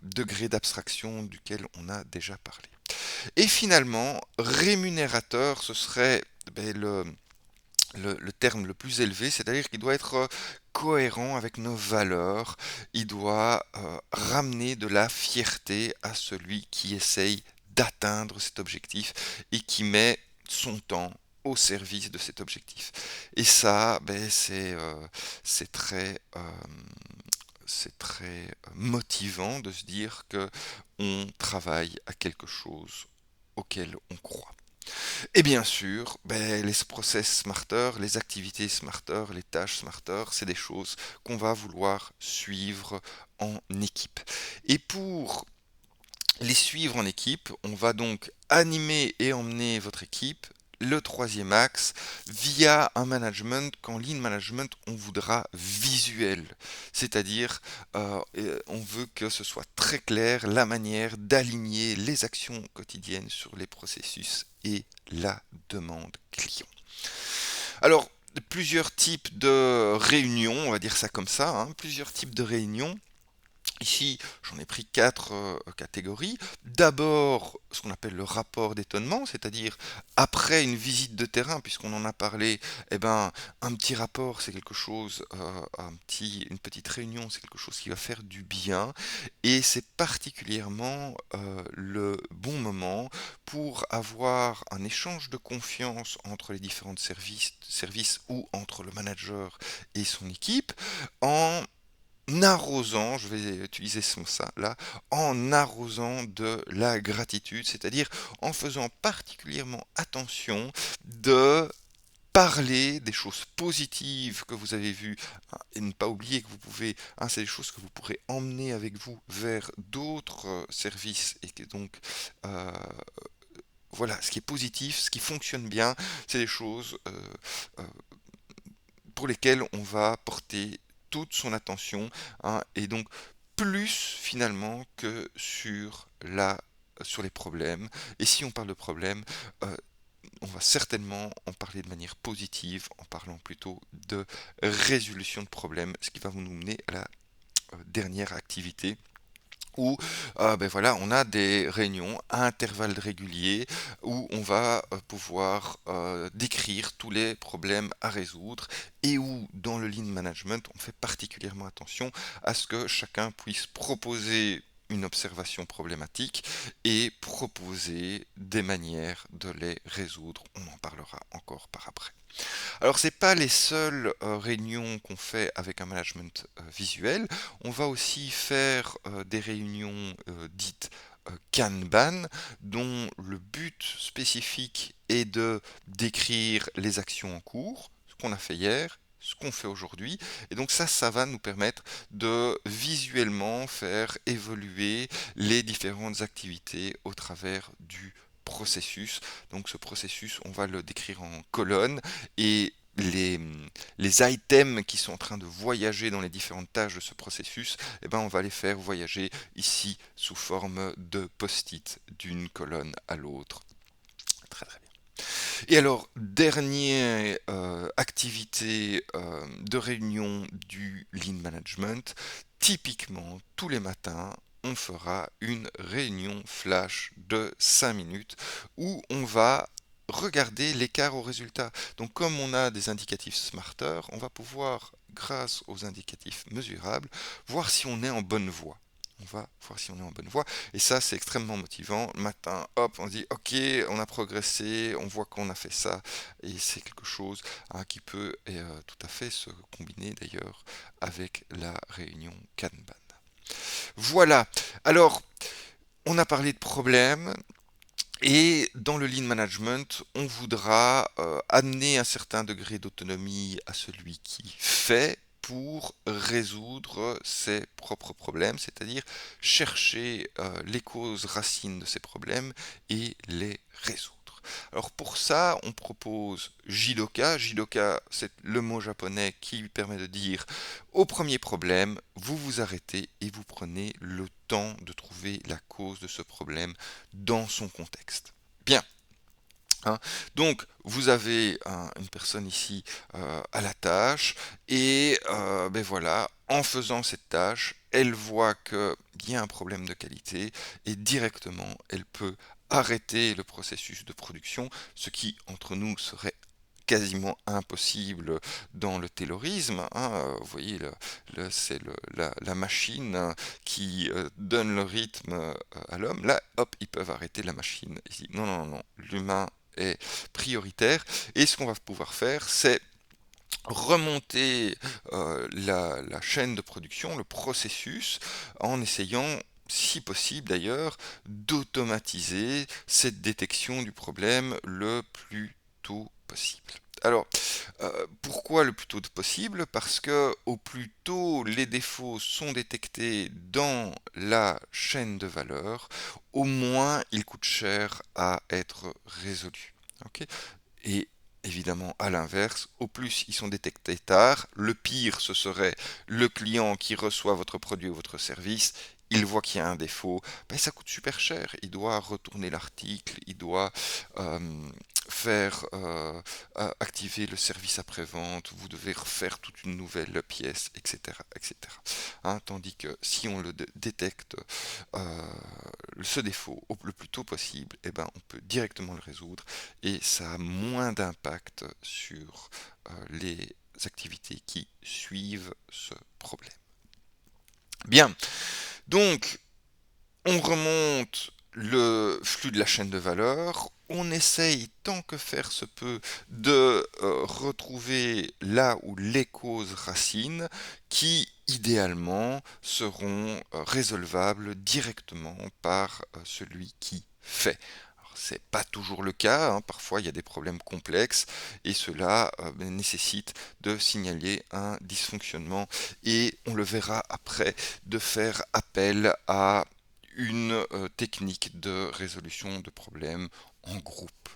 degré d'abstraction duquel on a déjà parlé. Et finalement, rémunérateur, ce serait ben, le terme le plus élevé, c'est-à-dire qu'il doit être cohérent avec nos valeurs, il doit ramener de la fierté à celui qui essaye d'atteindre cet objectif et qui met son temps au service de cet objectif. Et ça, ben, c'est très motivant de se dire que on travaille à quelque chose auquel on croit. Et bien sûr, ben, les process smarter, les activités smarter, les tâches smarter, c'est des choses qu'on va vouloir suivre en équipe. Et pour les suivre en équipe, on va donc animer et emmener votre équipe. Le troisième axe, via un management qu'en lean management on voudra visuel, c'est-à-dire on veut que ce soit très clair la manière d'aligner les actions quotidiennes sur les processus et la demande client. Alors, plusieurs types de réunions, on va dire ça comme ça, hein, plusieurs types de réunions. Ici, j'en ai pris quatre catégories. D'abord, ce qu'on appelle le rapport d'étonnement, c'est-à-dire après une visite de terrain, puisqu'on en a parlé, eh ben, un petit rapport, c'est quelque chose, une petite réunion, c'est quelque chose qui va faire du bien, et c'est particulièrement le bon moment pour avoir un échange de confiance entre les différents services ou entre le manager et son équipe, en arrosant, je vais utiliser ce mot-là, en arrosant de la gratitude, c'est-à-dire en faisant particulièrement attention de parler des choses positives que vous avez vues, hein, et ne pas oublier que vous pouvez, hein, c'est des choses que vous pourrez emmener avec vous vers d'autres services et que donc euh, voilà, ce qui est positif, ce qui fonctionne bien, c'est des choses euh, pour lesquelles on va porter toute son attention, hein, et donc plus finalement que sur les problèmes. Et si on parle de problèmes, euh, on va certainement en parler de manière positive, en parlant plutôt de résolution de problèmes, ce qui va vous mener à la dernière activité où ben voilà, on a des réunions à intervalles réguliers où on va pouvoir décrire tous les problèmes à résoudre et où dans le lean management, on fait particulièrement attention à ce que chacun puisse proposer une observation problématique et proposer des manières de les résoudre. On en parlera encore par après. Alors, c'est pas les seules réunions qu'on fait avec un management visuel. On va aussi faire des réunions dites Kanban, dont le but spécifique est de décrire les actions en cours, ce qu'on a fait hier, ce qu'on fait aujourd'hui. Et donc ça va nous permettre de visuellement faire évoluer les différentes activités au travers du processus. Donc ce processus, on va le décrire en colonnes et les items qui sont en train de voyager dans les différentes tâches de ce processus, eh ben, on va les faire voyager ici sous forme de post-it d'une colonne à l'autre. Très très bien. Et alors, dernière activité de réunion du Lean Management, typiquement tous les matins, on fera une réunion flash de 5 minutes où on va regarder l'écart au résultat. Donc comme on a des indicatifs Smarter, on va pouvoir, grâce aux indicatifs mesurables, voir si on est en bonne voie. On va voir si on est en bonne voie. Et ça, c'est extrêmement motivant. Le matin, hop, on se dit, ok, on a progressé, on voit qu'on a fait ça. Et c'est quelque chose, hein, qui peut tout à fait se combiner d'ailleurs avec la réunion Kanban. Voilà. Alors, on a parlé de problèmes. Et dans le lean management, on voudra amener un certain degré d'autonomie à celui qui fait pour résoudre ses propres problèmes, c'est-à-dire chercher les causes racines de ces problèmes et les résoudre. Alors pour ça, on propose Jidoka. Jidoka, c'est le mot japonais qui lui permet de dire au premier problème, vous vous arrêtez et vous prenez le temps de trouver la cause de ce problème dans son contexte. Bien. Hein. Donc, vous avez une personne ici à la tâche, et ben voilà, en faisant cette tâche, elle voit qu'il y a un problème de qualité, et directement, elle peut arrêter le processus de production, ce qui, entre nous, serait quasiment impossible dans le taylorisme, hein. Vous voyez, c'est la machine qui donne le rythme à l'homme. Là, hop, ils peuvent arrêter la machine. Ici, non, non, non, l'humain est prioritaire. Et ce qu'on va pouvoir faire, c'est remonter la chaîne de production, le processus, en essayant si possible d'ailleurs, d'automatiser cette détection du problème le plus tôt possible. Alors, pourquoi le plus tôt possible? Parce que au plus tôt les défauts sont détectés dans la chaîne de valeur, au moins ils coûtent cher à être résolus. Ok. Et évidemment, à l'inverse, au plus ils sont détectés tard, le pire ce serait le client qui reçoit votre produit ou votre service, il voit qu'il y a un défaut, ben, ça coûte super cher. Il doit retourner l'article, il doit euh, faire activer le service après-vente, vous devez refaire toute une nouvelle pièce, etc. etc. Hein, tandis que si on le détecte euh, ce défaut le plus tôt possible, eh ben, on peut directement le résoudre et ça a moins d'impact sur les activités qui suivent ce problème. Bien, donc on remonte le flux de la chaîne de valeur, on essaye tant que faire se peut de retrouver là où les causes racines qui idéalement seront résolvables directement par celui qui fait. C'est pas toujours le cas, hein. Parfois il y a des problèmes complexes et cela nécessite de signaler un dysfonctionnement et on le verra après de faire appel à une technique de résolution de problèmes en groupe.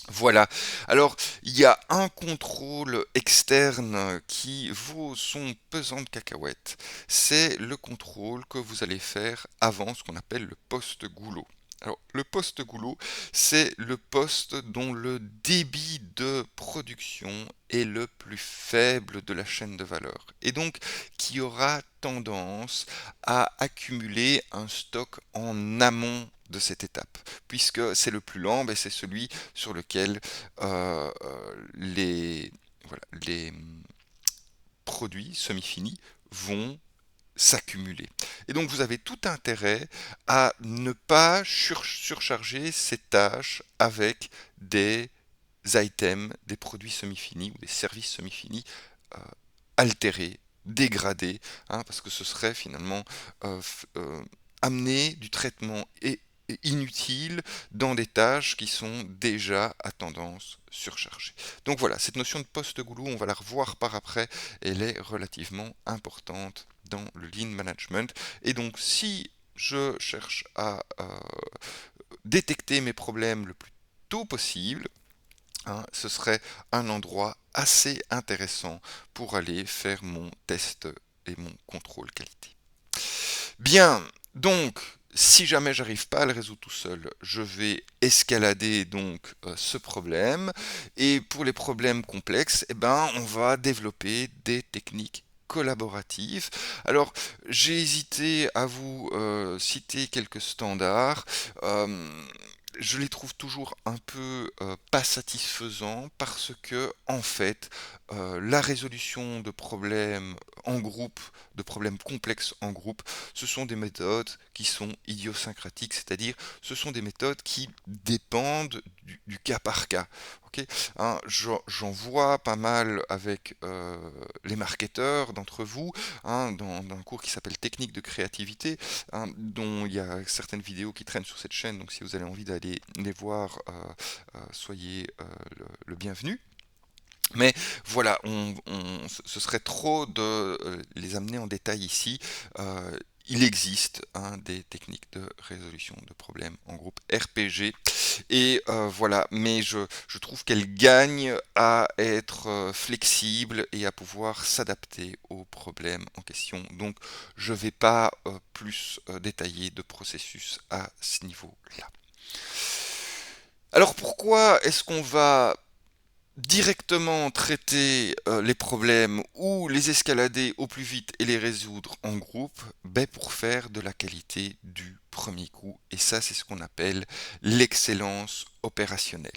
Voilà. Alors, il y a un contrôle externe qui vaut son pesant de cacahuètes. C'est le contrôle que vous allez faire avant ce qu'on appelle le poste goulot. Alors, le poste goulot, c'est le poste dont le débit de production est le plus faible de la chaîne de valeur. Et donc, qui aura tendance à accumuler un stock en amont de cette étape, puisque c'est le plus lent, ben c'est celui sur lequel voilà, les produits semi-finis vont s'accumuler. Et donc vous avez tout intérêt à ne pas surcharger ces tâches avec des items, des produits semi-finis ou des services semi-finis euh, altérés, dégradés, hein, parce que ce serait finalement amener du traitement et inutile dans des tâches qui sont déjà à tendance surchargée. Donc voilà, cette notion de poste-goulot, on va la revoir par après, elle est relativement importante dans le lean management. Et donc si je cherche à détecter mes problèmes le plus tôt possible, hein, ce serait un endroit assez intéressant pour aller faire mon test et mon contrôle qualité. Bien, donc, si jamais j'arrive pas à le résoudre tout seul, je vais escalader donc ce problème. Et pour les problèmes complexes, eh ben, on va développer des techniques collaboratives. Alors, j'ai hésité à vous citer quelques standards. Euh, je les trouve toujours un peu pas satisfaisants parce que, en fait, la résolution de problèmes en groupe, de problèmes complexes en groupe, ce sont des méthodes qui sont idiosyncratiques, c'est-à-dire ce sont des méthodes qui dépendent du cas par cas. Okay, hein, j'en vois pas mal avec les marketeurs d'entre vous, hein, dans un cours qui s'appelle Technique de créativité, hein, dont il y a certaines vidéos qui traînent sur cette chaîne, donc si vous avez envie d'aller les voir, soyez le bienvenu. Mais voilà, ce serait trop de les amener en détail ici. Il existe hein, des techniques de résolution de problèmes en groupe RPG et voilà, mais je trouve qu'elles gagnent à être flexibles et à pouvoir s'adapter aux problèmes en question. Donc je ne vais pas plus détailler de processus à ce niveau-là. Alors pourquoi est-ce qu'on va directement traiter les problèmes ou les escalader au plus vite et les résoudre en groupe, ben pour faire de la qualité du premier coup. Et ça, c'est ce qu'on appelle l'excellence opérationnelle.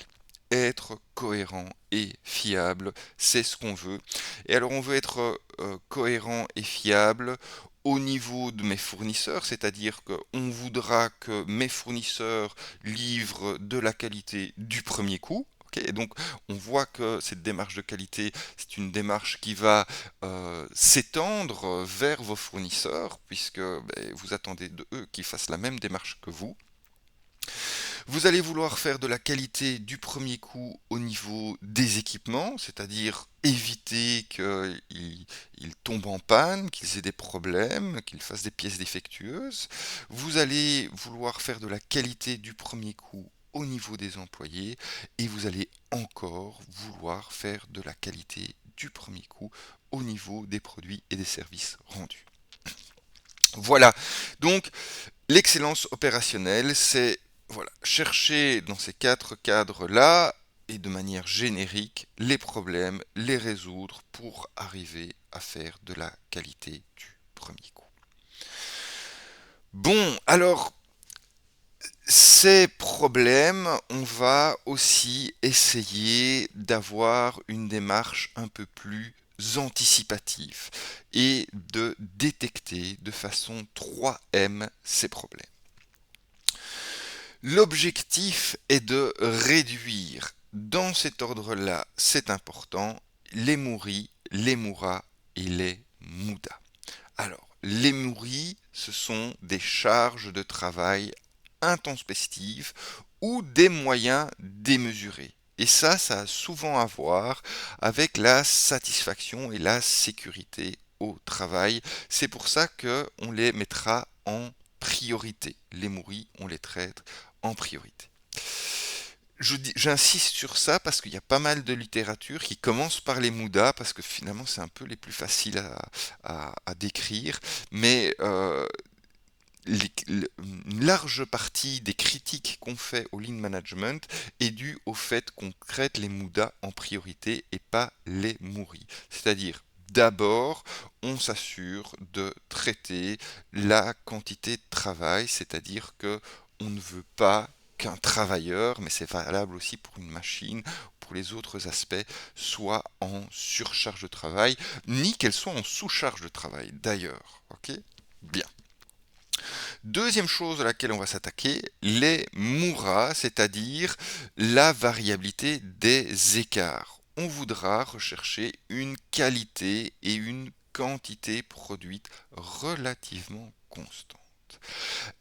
Être cohérent et fiable, c'est ce qu'on veut. Et alors, on veut être cohérent et fiable au niveau de mes fournisseurs, c'est-à-dire qu'on voudra que mes fournisseurs livrent de la qualité du premier coup. Ok, et donc, on voit que cette démarche de qualité, c'est une démarche qui va s'étendre vers vos fournisseurs, puisque vous attendez de eux qu'ils fassent la même démarche que vous. Vous allez vouloir faire de la qualité du premier coup au niveau des équipements, c'est-à-dire éviter qu'ils tombent en panne, qu'ils aient des problèmes, qu'ils fassent des pièces défectueuses. Vous allez vouloir faire de la qualité du premier coup au niveau des employés et vous allez encore vouloir faire de la qualité du premier coup au niveau des produits et des services rendus. Voilà, donc l'excellence opérationnelle, c'est voilà, chercher dans ces quatre cadres-là et de manière générique les problèmes, les résoudre pour arriver à faire de la qualité du premier coup. Bon, alors ces problèmes, on va aussi essayer d'avoir une démarche un peu plus anticipative et de détecter de façon 3M ces problèmes. L'objectif est de réduire, dans cet ordre-là, c'est important, les mouris, les mouras et les moudas. Alors, les mouris, ce sont des charges de travail intempestives ou des moyens démesurés. Et ça a souvent à voir avec la satisfaction et la sécurité au travail. C'est pour ça qu'on les mettra en priorité. Les mouris, on les traite en priorité. J'insiste sur ça parce qu'il y a pas mal de littérature qui commence par les Moudas, parce que finalement c'est un peu les plus faciles à décrire, mais une large partie des critiques qu'on fait au lean management est due au fait qu'on traite les Moudas en priorité et pas les Mouris. C'est-à-dire, d'abord, on s'assure de traiter la quantité de travail, c'est-à-dire que on ne veut pas qu'un travailleur, mais c'est valable aussi pour une machine, pour les autres aspects, soit en surcharge de travail, ni qu'elle soit en sous-charge de travail d'ailleurs. Ok? Bien. Deuxième chose à laquelle on va s'attaquer, les mouras, c'est-à-dire la variabilité des écarts. On voudra rechercher une qualité et une quantité produite relativement constante.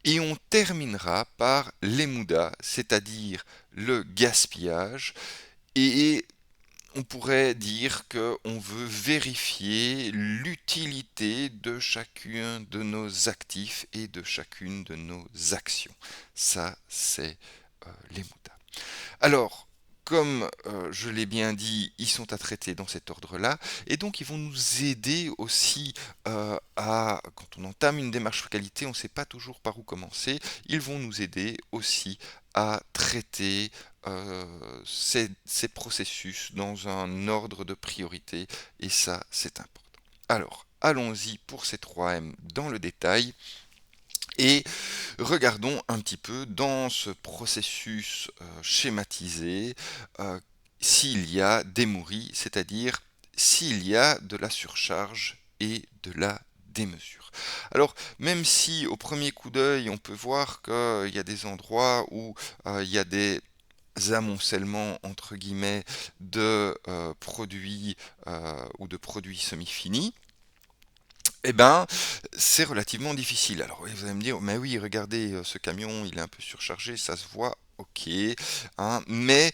Et on terminera par les moudas, c'est-à-dire le gaspillage et on pourrait dire qu'on veut vérifier l'utilité de chacun de nos actifs et de chacune de nos actions. Ça, c'est les mutas. Alors, comme je l'ai bien dit, ils sont à traiter dans cet ordre-là, et donc ils vont nous aider aussi quand on entame une démarche qualité, on ne sait pas toujours par où commencer, ils vont nous aider aussi à traiter ces processus dans un ordre de priorité, et ça, c'est important. Alors, allons-y pour ces 3M dans le détail. Et regardons un petit peu dans ce processus schématisé s'il y a des mouris, c'est-à-dire s'il y a de la surcharge et de la démesure. Alors, même si au premier coup d'œil, on peut voir qu'il y a des endroits où il y a des amoncellements entre guillemets de produits ou de produits semi-finis, eh ben, c'est relativement difficile. Alors oui, vous allez me dire, mais oui, regardez, ce camion, il est un peu surchargé, ça se voit, ok, hein, mais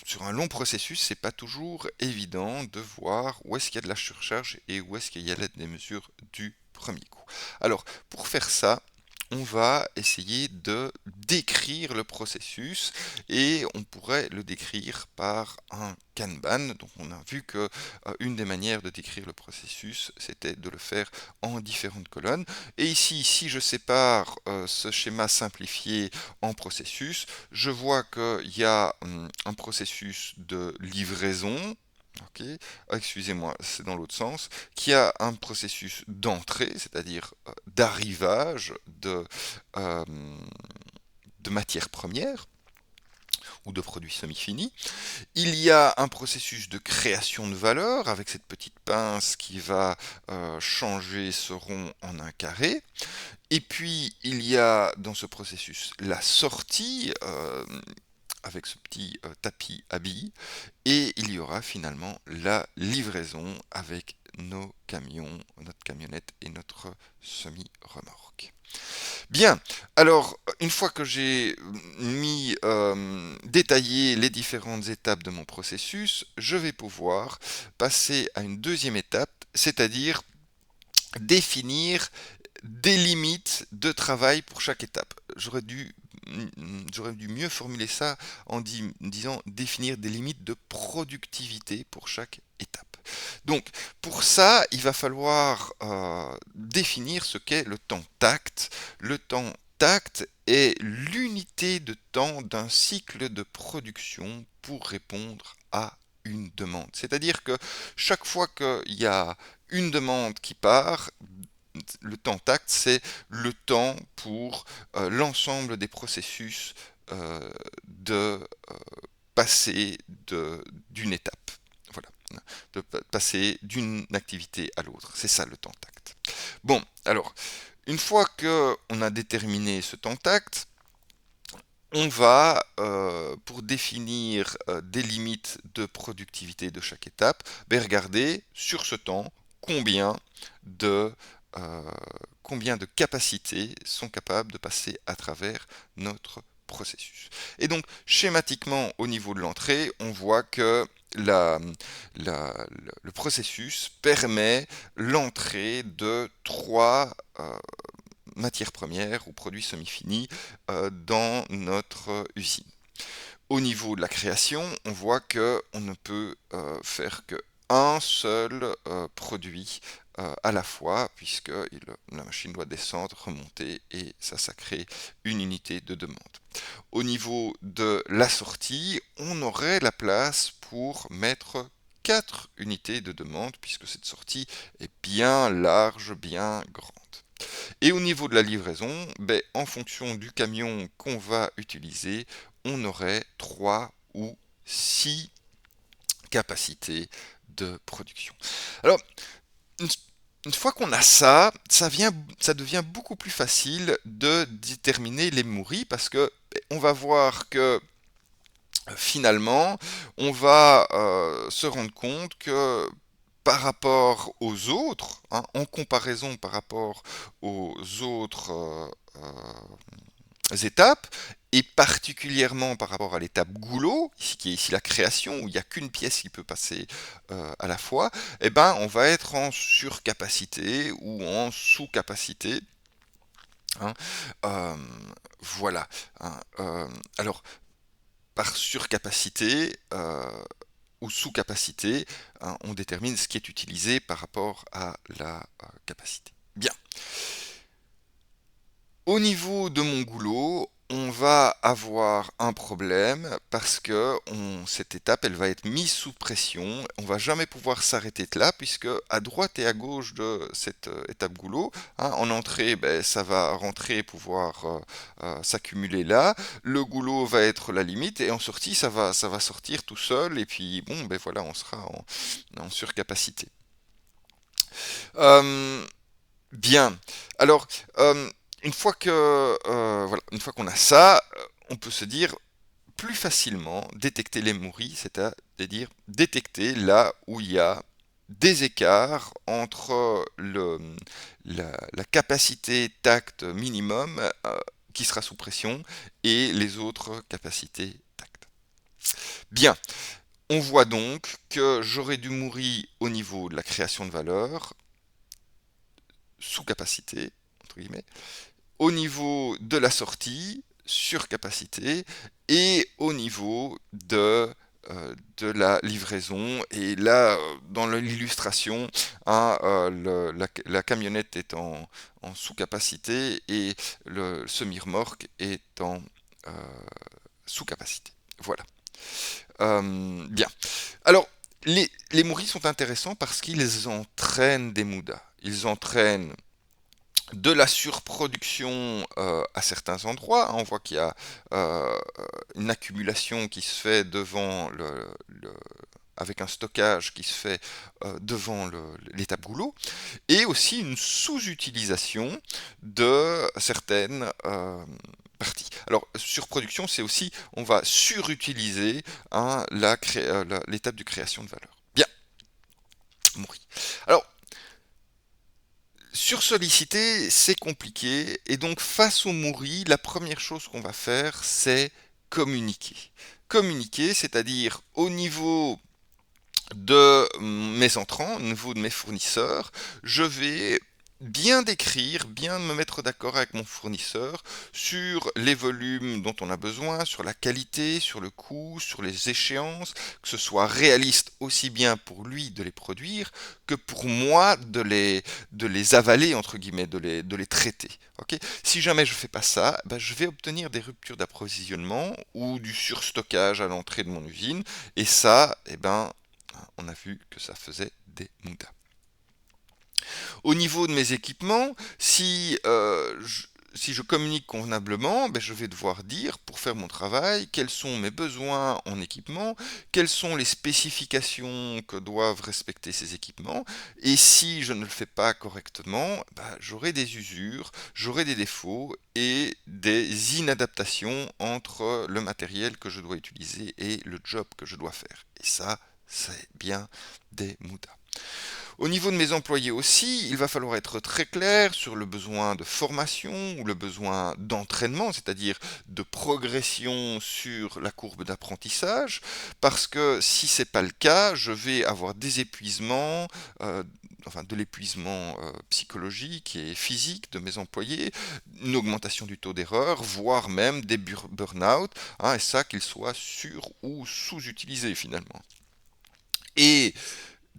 sur un long processus, c'est pas toujours évident de voir où est-ce qu'il y a de la surcharge et où est-ce qu'il y a des mesures du premier coup. Alors, pour faire ça, on va essayer de décrire le processus et on pourrait le décrire par un Kanban. Donc on a vu que une des manières de décrire le processus, c'était de le faire en différentes colonnes. Et ici, si je sépare ce schéma simplifié en processus, je vois qu'il y a un processus de livraison. Ok, excusez-moi, c'est dans l'autre sens, qui a un processus d'entrée, c'est-à-dire d'arrivage euh, de matières premières ou de produits semi-finis. Il y a un processus de création de valeur avec cette petite pince qui va changer ce rond en un carré. Et puis il y a dans ce processus la sortie avec ce petit tapis à billes, et il y aura finalement la livraison avec nos camions, notre camionnette et notre semi-remorque. Bien, alors une fois que j'ai détaillé les différentes étapes de mon processus, je vais pouvoir passer à une deuxième étape, c'est-à-dire définir des limites de travail pour chaque étape. J'aurais dû mieux formuler ça en disant définir des limites de productivité pour chaque étape. Donc, pour ça, il va falloir définir ce qu'est le temps tact. Le temps tact est l'unité de temps d'un cycle de production pour répondre à une demande. C'est-à-dire que chaque fois qu'il y a une demande qui part, le temps tact, c'est le temps pour l'ensemble des processus de passer d'une étape. Voilà, de passer d'une activité à l'autre. C'est ça le temps tact. Bon, alors, une fois qu'on a déterminé ce temps tact, on va, pour définir des limites de productivité de chaque étape, regarder sur ce temps combien de, euh, combien de capacités sont capables de passer à travers notre processus. Et donc, schématiquement, au niveau de l'entrée, on voit que le processus permet l'entrée de trois matières premières ou produits semi-finis dans notre usine. Au niveau de la création, on voit que on ne peut faire que un seul produit à la fois, puisque la machine doit descendre, remonter, et ça crée une unité de demande. Au niveau de la sortie, on aurait la place pour mettre 4 unités de demande, puisque cette sortie est bien large, bien grande. Et au niveau de la livraison, en fonction du camion qu'on va utiliser, on aurait 3 ou 6 capacités de production. Alors, une, une fois qu'on a ça, ça devient beaucoup plus facile de déterminer les mouris parce que on va voir que finalement, on va se rendre compte que par rapport aux autres, hein, en comparaison par rapport aux autres étapes, et particulièrement par rapport à l'étape goulot, qui est ici la création, où il n'y a qu'une pièce qui peut passer à la fois, eh ben, on va être en surcapacité ou en sous-capacité. Hein. Euh, voilà. Hein. Alors, par surcapacité ou sous-capacité, hein, on détermine ce qui est utilisé par rapport à la capacité. Bien. Au niveau de mon goulot, on va avoir un problème parce que cette étape, elle va être mise sous pression. On va jamais pouvoir s'arrêter de là puisque à droite et à gauche de cette étape goulot, hein, en entrée, ça va rentrer et pouvoir s'accumuler là. Le goulot va être la limite et en sortie, ça va sortir tout seul et puis bon, voilà, on sera en surcapacité. Euh, Bien. Alors, une fois qu'on a ça, on peut se dire plus facilement détecter les mouris, c'est-à-dire détecter là où il y a des écarts entre la capacité tact minimum qui sera sous pression et les autres capacités tact. Bien, on voit donc que j'aurais du mourir au niveau de la création de valeur, sous-capacité, entre guillemets, au niveau de la sortie, surcapacité, et au niveau de la livraison. Et là, dans l'illustration, hein, la camionnette est en sous-capacité et le semi-remorque est en euh, sous-capacité. Voilà. Bien. Alors, les mouris sont intéressants parce qu'ils entraînent des moudas. Ils entraînent de la surproduction à certains endroits. On voit qu'il y a une accumulation qui se fait devant avec un stockage qui se fait devant l'étape goulot, et aussi une sous-utilisation de certaines parties. Alors, surproduction, c'est aussi, on va surutiliser hein, l'étape de création de valeur. Bien, Maury. Alors, sursolliciter, c'est compliqué, et donc face au Maury, la première chose qu'on va faire, c'est communiquer. Communiquer, c'est-à-dire au niveau de mes entrants, au niveau de mes fournisseurs, je vais bien décrire, bien me mettre d'accord avec mon fournisseur sur les volumes dont on a besoin, sur la qualité, sur le coût, sur les échéances, que ce soit réaliste aussi bien pour lui de les produire que pour moi de les avaler, entre guillemets, de les traiter. Okay, si jamais je fais pas ça, ben je vais obtenir des ruptures d'approvisionnement ou du surstockage à l'entrée de mon usine, et ça, eh ben, on a vu que ça faisait des moudas. Au niveau de mes équipements, si je communique convenablement, ben je vais devoir dire, pour faire mon travail, quels sont mes besoins en équipement, quelles sont les spécifications que doivent respecter ces équipements, et si je ne le fais pas correctement, ben j'aurai des usures, j'aurai des défauts et des inadaptations entre le matériel que je dois utiliser et le job que je dois faire. Et ça, c'est bien des moudas. Au niveau de mes employés aussi, il va falloir être très clair sur le besoin de formation ou le besoin d'entraînement, c'est-à-dire de progression sur la courbe d'apprentissage, parce que si c'est pas le cas, je vais avoir des épuisements, euh, enfin de l'épuisement psychologique et physique de mes employés, une augmentation du taux d'erreur, voire même des burn-out, hein, et ça qu'ils soient sur ou sous-utilisés finalement. Et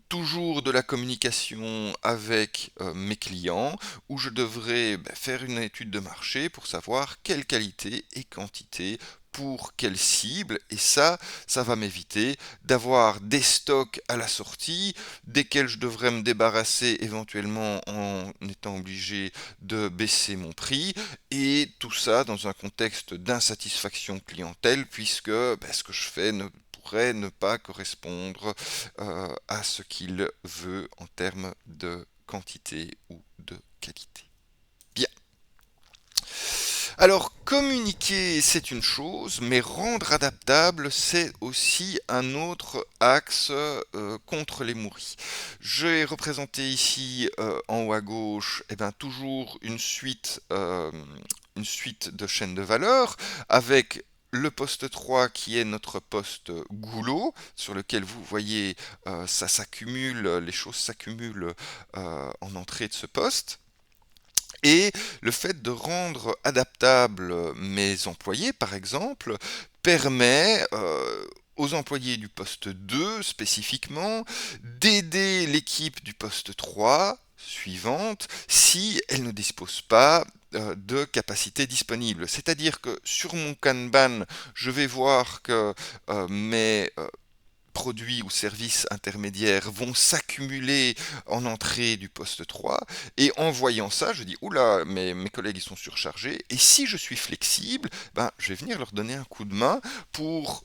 toujours de la communication avec mes clients où je devrais faire une étude de marché pour savoir quelle qualité et quantité pour quelle cible, et ça va m'éviter d'avoir des stocks à la sortie desquels je devrais me débarrasser éventuellement en étant obligé de baisser mon prix, et tout ça dans un contexte d'insatisfaction clientèle puisque ce que je fais ne pourrait ne pas correspondre à ce qu'il veut en termes de quantité ou de qualité. Bien. Alors, communiquer, c'est une chose, mais rendre adaptable, c'est aussi un autre axe contre les mouris. J'ai représenté ici en haut à gauche, toujours une suite de chaînes de valeur avec le poste 3 qui est notre poste goulot, sur lequel vous voyez ça s'accumule, les choses s'accumulent en entrée de ce poste. Et le fait de rendre adaptables mes employés, par exemple, permet aux employés du poste 2 spécifiquement d'aider l'équipe du poste 3 suivante si elle ne dispose pas de capacité disponible. C'est-à-dire que sur mon Kanban, je vais voir que mes produits ou services intermédiaires vont s'accumuler en entrée du poste 3, et en voyant ça, je dis oula, mes collègues ils sont surchargés, et si je suis flexible, je vais venir leur donner un coup de main pour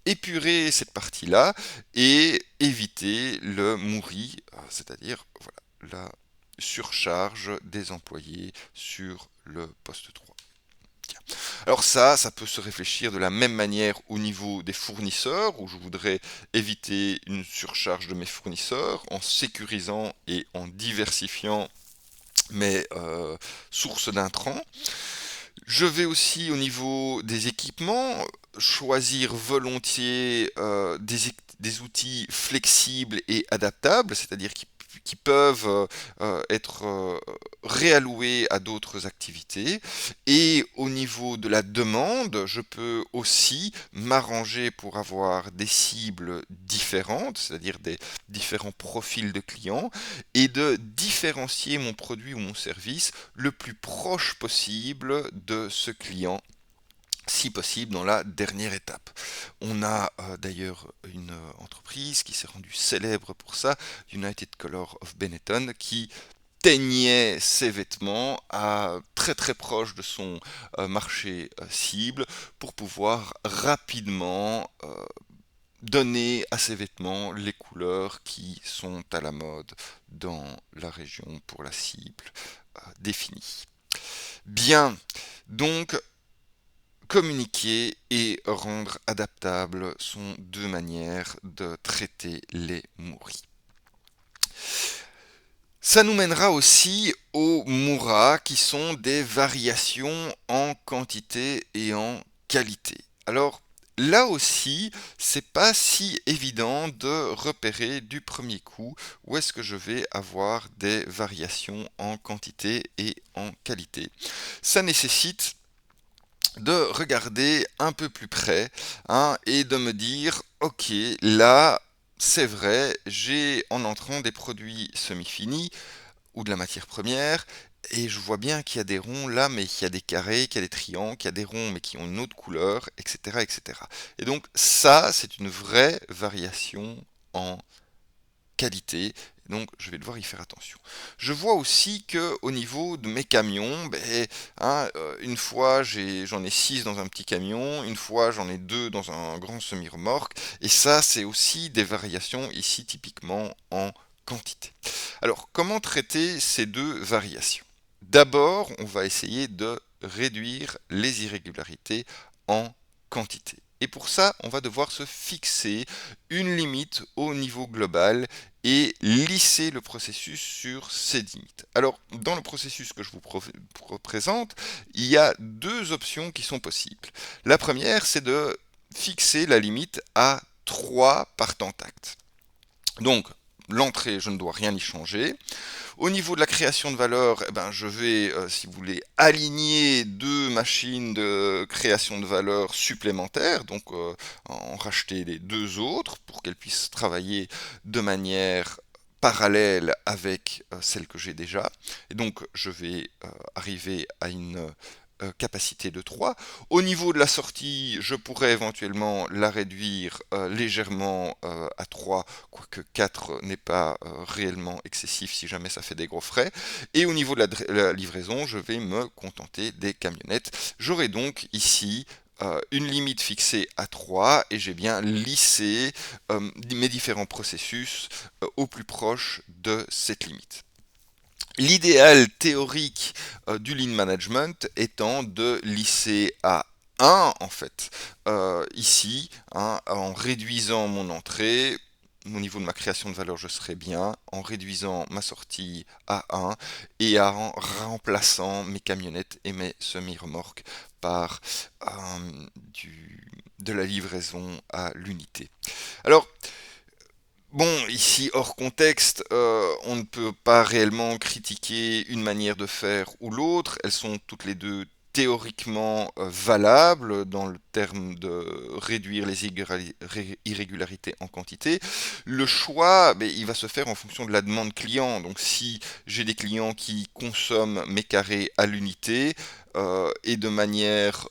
épurer cette partie-là et éviter le mouris, c'est-à-dire voilà, la surcharge des employés sur le poste 3. Alors ça peut se réfléchir de la même manière au niveau des fournisseurs, où je voudrais éviter une surcharge de mes fournisseurs en sécurisant et en diversifiant mes sources d'intrants. Je vais aussi au niveau des équipements choisir volontiers des outils flexibles et adaptables, c'est-à-dire qui peuvent être réalloués à d'autres activités. Et au niveau de la demande, je peux aussi m'arranger pour avoir des cibles différentes, c'est-à-dire des différents profils de clients, et de différencier mon produit ou mon service le plus proche possible de ce client, si possible dans la dernière étape. On a d'ailleurs une entreprise qui s'est rendue célèbre pour ça, United Color of Benetton, qui teignait ses vêtements à très très proche de son marché cible pour pouvoir rapidement donner à ses vêtements les couleurs qui sont à la mode dans la région pour la cible définie. Bien, donc communiquer et rendre adaptable sont deux manières de traiter les mouri. Ça nous mènera aussi aux mura, qui sont des variations en quantité et en qualité. Alors, là aussi, c'est pas si évident de repérer du premier coup où est-ce que je vais avoir des variations en quantité et en qualité. Ça nécessite de regarder un peu plus près, hein, et de me dire, ok, là, c'est vrai, j'ai en entrant des produits semi-finis ou de la matière première, et je vois bien qu'il y a des ronds là, mais qu'il y a des carrés, qu'il y a des triangles, qu'il y a des ronds, mais qui ont une autre couleur, etc., etc. Et donc ça, c'est une vraie variation en qualité. Donc, je vais devoir y faire attention. Je vois aussi que au niveau de mes camions, une fois j'en ai 6 dans un petit camion, une fois j'en ai 2 dans un grand semi-remorque, et ça, c'est aussi des variations ici typiquement en quantité. Alors, comment traiter ces deux variations? D'abord, on va essayer de réduire les irrégularités en quantité. Et pour ça, on va devoir se fixer une limite au niveau global et lisser le processus sur ces limites. Alors, dans le processus que je vous présente, il y a deux options qui sont possibles. La première, c'est de fixer la limite à 3 par tact. Donc, l'entrée, je ne dois rien y changer. Au niveau de la création de valeur, je vais, si vous voulez, aligner deux machines de création de valeur supplémentaires, donc en racheter les deux autres pour qu'elles puissent travailler de manière parallèle avec celle que j'ai déjà. Et donc, je vais arriver à une capacité de 3. Au niveau de la sortie, je pourrais éventuellement la réduire légèrement à 3, quoique 4 n'est pas réellement excessif si jamais ça fait des gros frais. Et au niveau de la livraison, je vais me contenter des camionnettes. J'aurai donc ici une limite fixée à 3 et j'ai bien lissé mes différents processus au plus proche de cette limite. L'idéal théorique du lean management étant de lisser à 1 en fait, ici, hein, en réduisant mon entrée, au niveau de ma création de valeur je serai bien, en réduisant ma sortie à 1 et en remplaçant mes camionnettes et mes semi-remorques par de la livraison à l'unité. Alors, bon, ici, hors contexte, on ne peut pas réellement critiquer une manière de faire ou l'autre. Elles sont toutes les deux théoriquement valables dans le terme de réduire les irrégularités en quantité. Le choix, il va se faire en fonction de la demande client. Donc si j'ai des clients qui consomment mes carrés à l'unité et de manière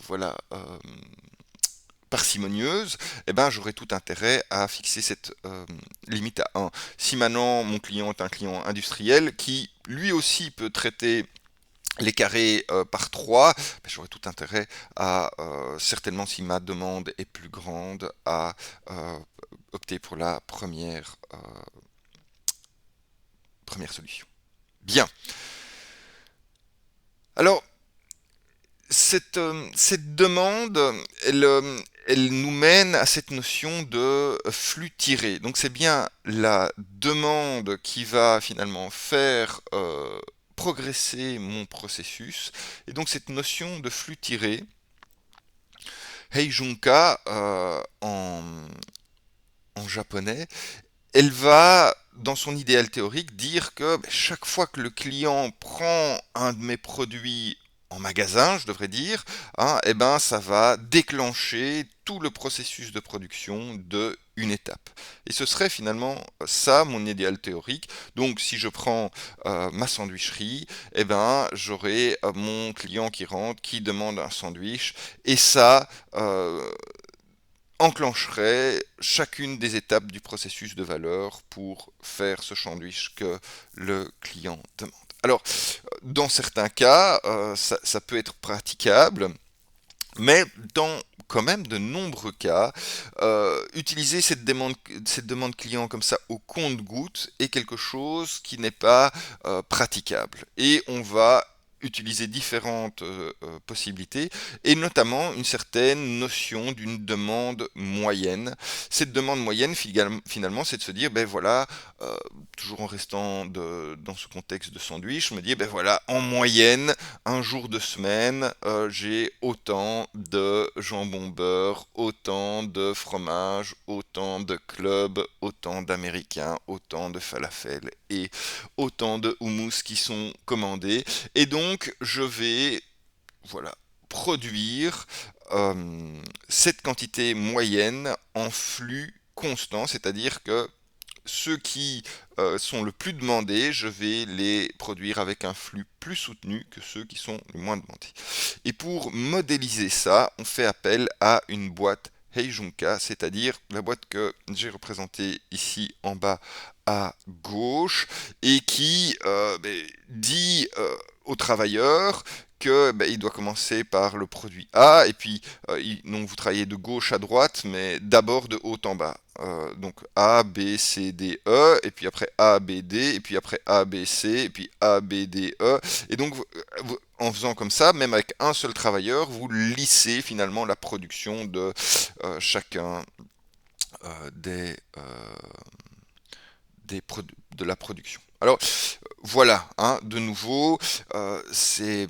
voilà, parcimonieuse, j'aurai tout intérêt à fixer cette limite à 1. Si maintenant mon client est un client industriel qui lui aussi peut traiter les carrés par 3, j'aurai tout intérêt à, certainement si ma demande est plus grande, à opter pour la première solution. Bien. Alors, cette demande, elle nous mène à cette notion de flux tiré. Donc c'est bien la demande qui va finalement faire progresser mon processus. Et donc cette notion de flux tiré, Heijunka en japonais, elle va, dans son idéal théorique, dire que chaque fois que le client prend un de mes produits en magasin, je devrais dire, hein, ça va déclencher tout le processus de production de une étape. Et ce serait finalement ça mon idéal théorique. Donc si je prends ma sandwicherie, j'aurai mon client qui rentre, qui demande un sandwich, et ça enclencherait chacune des étapes du processus de valeur pour faire ce sandwich que le client demande. Alors, dans certains cas, ça peut être praticable, mais dans quand même de nombreux cas, utiliser cette demande client comme ça au compte-goutte est quelque chose qui n'est pas praticable. Et on va utiliser différentes possibilités, et notamment une certaine notion d'une demande moyenne. Cette demande moyenne, finalement, c'est de se dire, ben voilà, euh, toujours en restant dans ce contexte de sandwich, je me dis, ben voilà, en moyenne, un jour de semaine, j'ai autant de jambon beurre, autant de fromage, autant de clubs, autant d'américains, autant de falafel et autant de houmous qui sont commandés. Et donc, je vais, voilà, produire cette quantité moyenne en flux constant, c'est-à-dire que ceux qui sont le plus demandés, je vais les produire avec un flux plus soutenu que ceux qui sont le moins demandés. Et pour modéliser ça, on fait appel à une boîte Heijunka, c'est-à-dire la boîte que j'ai représentée ici en bas à gauche et qui dit aux travailleurs que il doit commencer par le produit A et puis donc vous travaillez de gauche à droite mais d'abord de haut en bas. Donc A, B, C, D, E, et puis après A, B, D, et puis après A, B, C, et puis A, B, D, E. Et donc, en faisant comme ça, même avec un seul travailleur, vous lissez finalement la production de chacun des, de la production. Alors, voilà, hein, de nouveau, c'est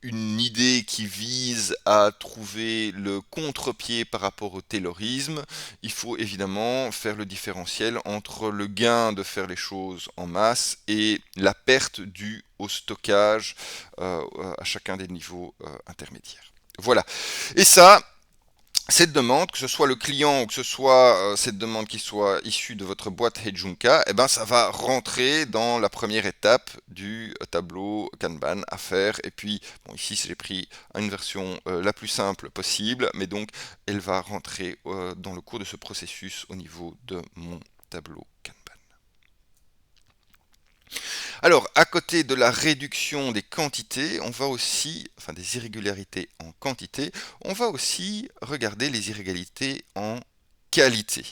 une idée qui vise à trouver le contre-pied par rapport au taylorisme. Il faut évidemment faire le différentiel entre le gain de faire les choses en masse et la perte due au stockage à chacun des niveaux intermédiaires. Voilà. Et ça, cette demande, que ce soit le client ou que ce soit cette demande qui soit issue de votre boîte Heijunka, eh ben, ça va rentrer dans la première étape du tableau Kanban à faire. Et puis, bon, ici, j'ai pris une version la plus simple possible, mais donc, elle va rentrer dans le cours de ce processus au niveau de mon tableau Kanban. Alors, à côté de la réduction des quantités, on va aussi, enfin des irrégularités en quantité, on va aussi regarder les irrégularités en qualité.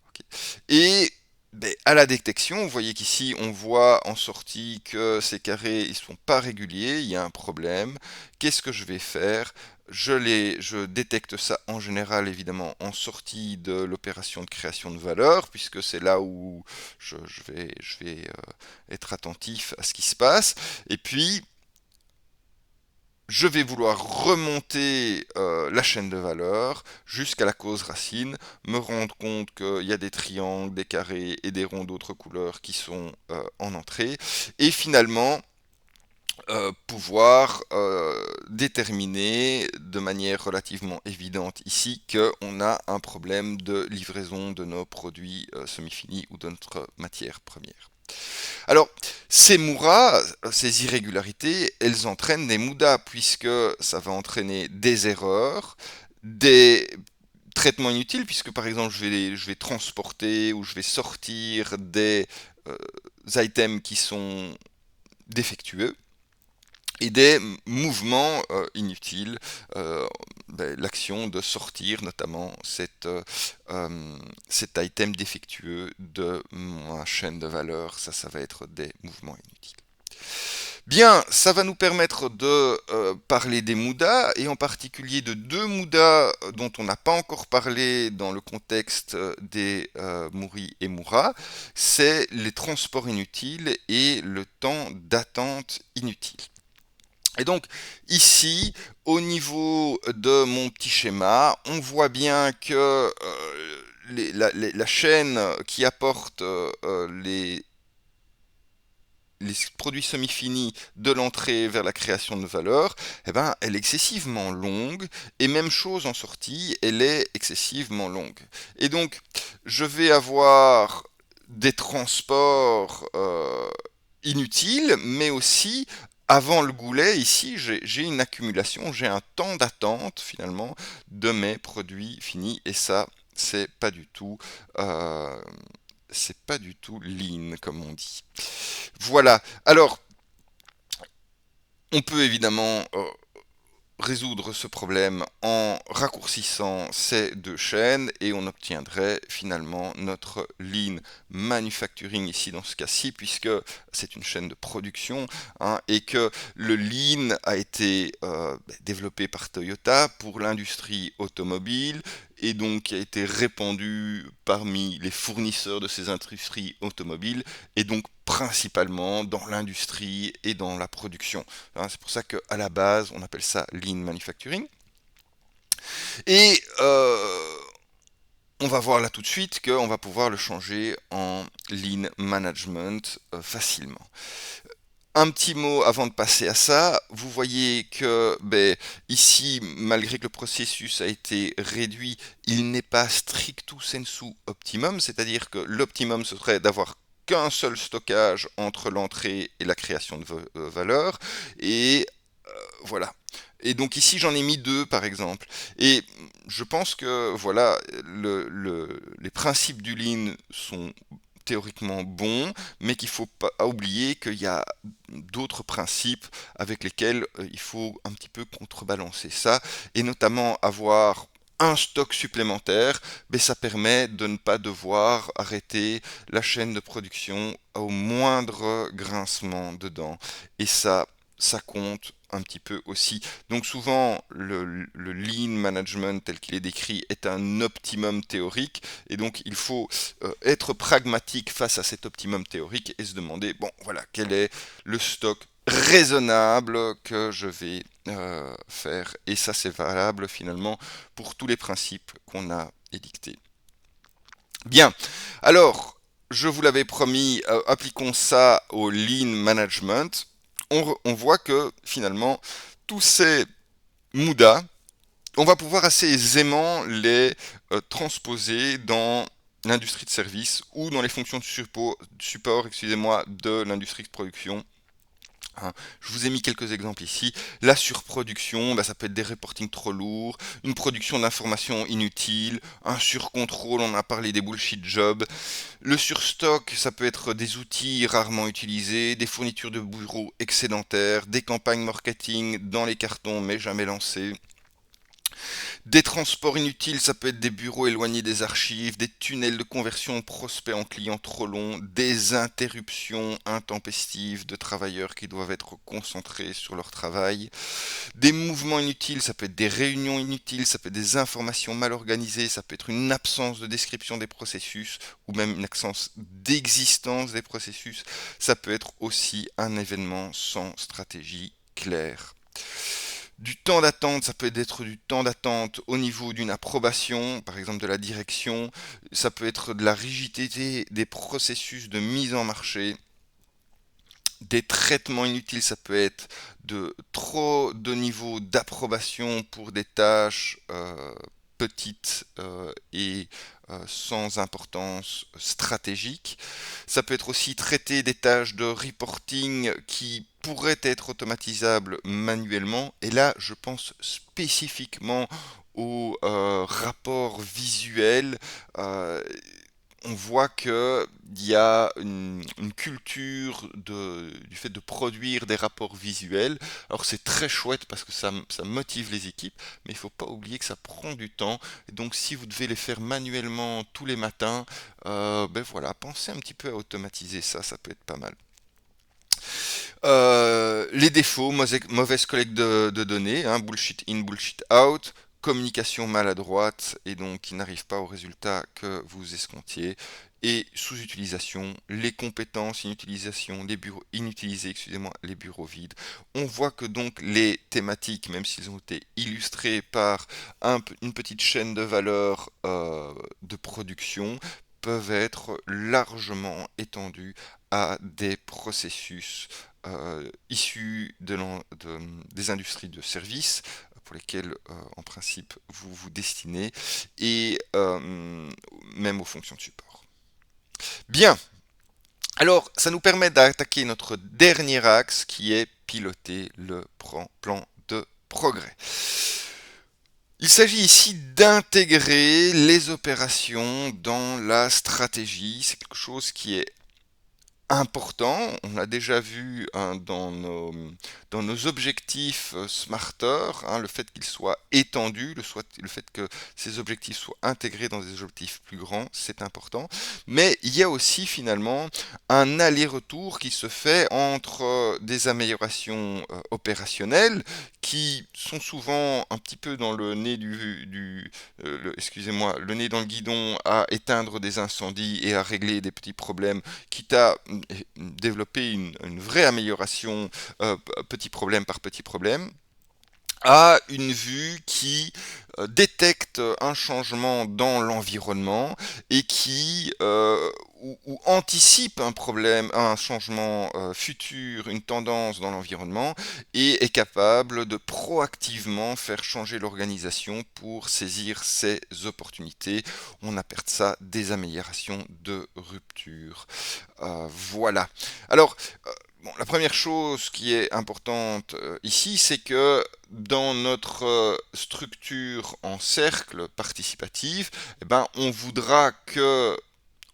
Ok. Et à la détection, vous voyez qu'ici on voit en sortie que ces carrés ils sont pas réguliers, il y a un problème. Qu'est-ce que je vais faire? Je détecte ça en général évidemment en sortie de l'opération de création de valeur, puisque c'est là où je vais être attentif à ce qui se passe. Et puis je vais vouloir remonter la chaîne de valeur jusqu'à la cause racine, me rendre compte qu'il y a des triangles, des carrés et des ronds d'autres couleurs qui sont en entrée, et finalement pouvoir déterminer de manière relativement évidente ici qu'on a un problème de livraison de nos produits semi-finis ou de notre matière première. Alors, ces mouras, ces irrégularités, elles entraînent des moudas, puisque ça va entraîner des erreurs, des traitements inutiles, puisque par exemple je vais transporter ou je vais sortir des items qui sont défectueux, et des mouvements inutiles, l'action de sortir notamment cet item défectueux de ma chaîne de valeur, ça va être des mouvements inutiles. Bien, ça va nous permettre de parler des Moudas, et en particulier de deux Moudas dont on n'a pas encore parlé dans le contexte des Mouri et Moura, c'est les transports inutiles et le temps d'attente inutile. Et donc ici, au niveau de mon petit schéma, on voit bien que la chaîne qui apporte les produits semi-finis de l'entrée vers la création de valeur, eh ben, elle est excessivement longue, et même chose en sortie, elle est excessivement longue. Et donc, je vais avoir des transports inutiles, mais aussi, avant le goulet, ici, j'ai une accumulation, j'ai un temps d'attente, finalement, de mes produits finis, et ça, euh, c'est pas du tout lean, comme on dit. Voilà. Alors, on peut évidemment résoudre ce problème en raccourcissant ces deux chaînes et on obtiendrait finalement notre lean manufacturing ici dans ce cas-ci, puisque c'est une chaîne de production, hein, et que le lean a été développé par Toyota pour l'industrie automobile et donc qui a été répandu parmi les fournisseurs de ces industries automobiles et donc principalement dans l'industrie et dans la production. Hein, c'est pour ça qu'à la base, on appelle ça lean manufacturing. Et on va voir là tout de suite qu'on va pouvoir le changer en lean management facilement. Un petit mot avant de passer à ça, vous voyez que ici, malgré que le processus a été réduit, il n'est pas stricto sensu optimum, c'est-à-dire que l'optimum serait d'avoir qu'un seul stockage entre l'entrée et la création de valeur, et voilà. Et donc ici j'en ai mis deux par exemple. Et je pense que voilà, les principes du lean sont théoriquement bons, mais qu'il ne faut pas oublier qu'il y a d'autres principes avec lesquels il faut un petit peu contrebalancer ça, et notamment avoir un stock supplémentaire, mais ça permet de ne pas devoir arrêter la chaîne de production au moindre grincement dedans. Et ça compte un petit peu aussi. Donc souvent, le lean management tel qu'il est décrit est un optimum théorique, et donc il faut être pragmatique face à cet optimum théorique et se demander, bon voilà, quel est le stock raisonnable que je vais faire. Et ça, c'est valable finalement pour tous les principes qu'on a édictés. Bien, alors, je vous l'avais promis, appliquons ça au lean management. On voit que finalement, tous ces MUDA, on va pouvoir assez aisément les transposer dans l'industrie de service ou dans les fonctions de support, excusez-moi, de l'industrie de production. Hein. Je vous ai mis quelques exemples ici. La surproduction, ça peut être des reportings trop lourds, une production d'informations inutiles, un surcontrôle, on a parlé des bullshit jobs. Le surstock, ça peut être des outils rarement utilisés, des fournitures de bureaux excédentaires, des campagnes marketing dans les cartons mais jamais lancées. Des transports inutiles, ça peut être des bureaux éloignés des archives, des tunnels de conversion prospects en clients trop longs, des interruptions intempestives de travailleurs qui doivent être concentrés sur leur travail, des mouvements inutiles, ça peut être des réunions inutiles, ça peut être des informations mal organisées, ça peut être une absence de description des processus ou même une absence d'existence des processus, ça peut être aussi un événement sans stratégie claire. Du temps d'attente, ça peut être du temps d'attente au niveau d'une approbation, par exemple de la direction, ça peut être de la rigidité des processus de mise en marché, des traitements inutiles, ça peut être de trop de niveaux d'approbation pour des tâches petites et sans importance stratégique. Ça peut être aussi traiter des tâches de reporting qui pourraient être automatisables manuellement. Et là, je pense spécifiquement aux rapports visuels. On voit qu'il y a une culture du fait de produire des rapports visuels. Alors c'est très chouette parce que ça motive les équipes, mais il ne faut pas oublier que ça prend du temps. Et donc si vous devez les faire manuellement tous les matins, voilà, pensez un petit peu à automatiser ça, ça peut être pas mal. Les défauts, mauvaise collecte de données, hein, bullshit in, bullshit out, communication maladroite et donc qui n'arrive pas au résultat que vous escomptiez, et sous-utilisation, les compétences, inutilisées, excusez-moi, les bureaux vides. On voit que donc les thématiques, même s'ils ont été illustrés par une petite chaîne de valeur de production, peuvent être largement étendues à des processus issus des industries de services pour lesquelles, en principe, vous vous destinez, et même aux fonctions de support. Bien, alors ça nous permet d'attaquer notre dernier axe qui est piloter le plan de progrès. Il s'agit ici d'intégrer les opérations dans la stratégie. C'est quelque chose qui est important. On l'a déjà vu hein, dans nos objectifs Smarter, hein, le fait qu'ils soient étendus, le fait que ces objectifs soient intégrés dans des objectifs plus grands, c'est important. Mais il y a aussi finalement un aller-retour qui se fait entre des améliorations opérationnelles qui sont souvent un petit peu dans le nez excusez-moi, le nez dans le guidon à éteindre des incendies et à régler des petits problèmes, quitte à développer une vraie amélioration petit problème par petit problème, à une vue qui détecte un changement dans l'environnement et ou anticipe un problème, un changement futur, une tendance dans l'environnement et est capable de proactivement faire changer l'organisation pour saisir ces opportunités. On appelle ça des améliorations de rupture. Voilà. Alors, bon, la première chose qui est importante ici, c'est que dans notre structure en cercle participatif, eh ben, on voudra que,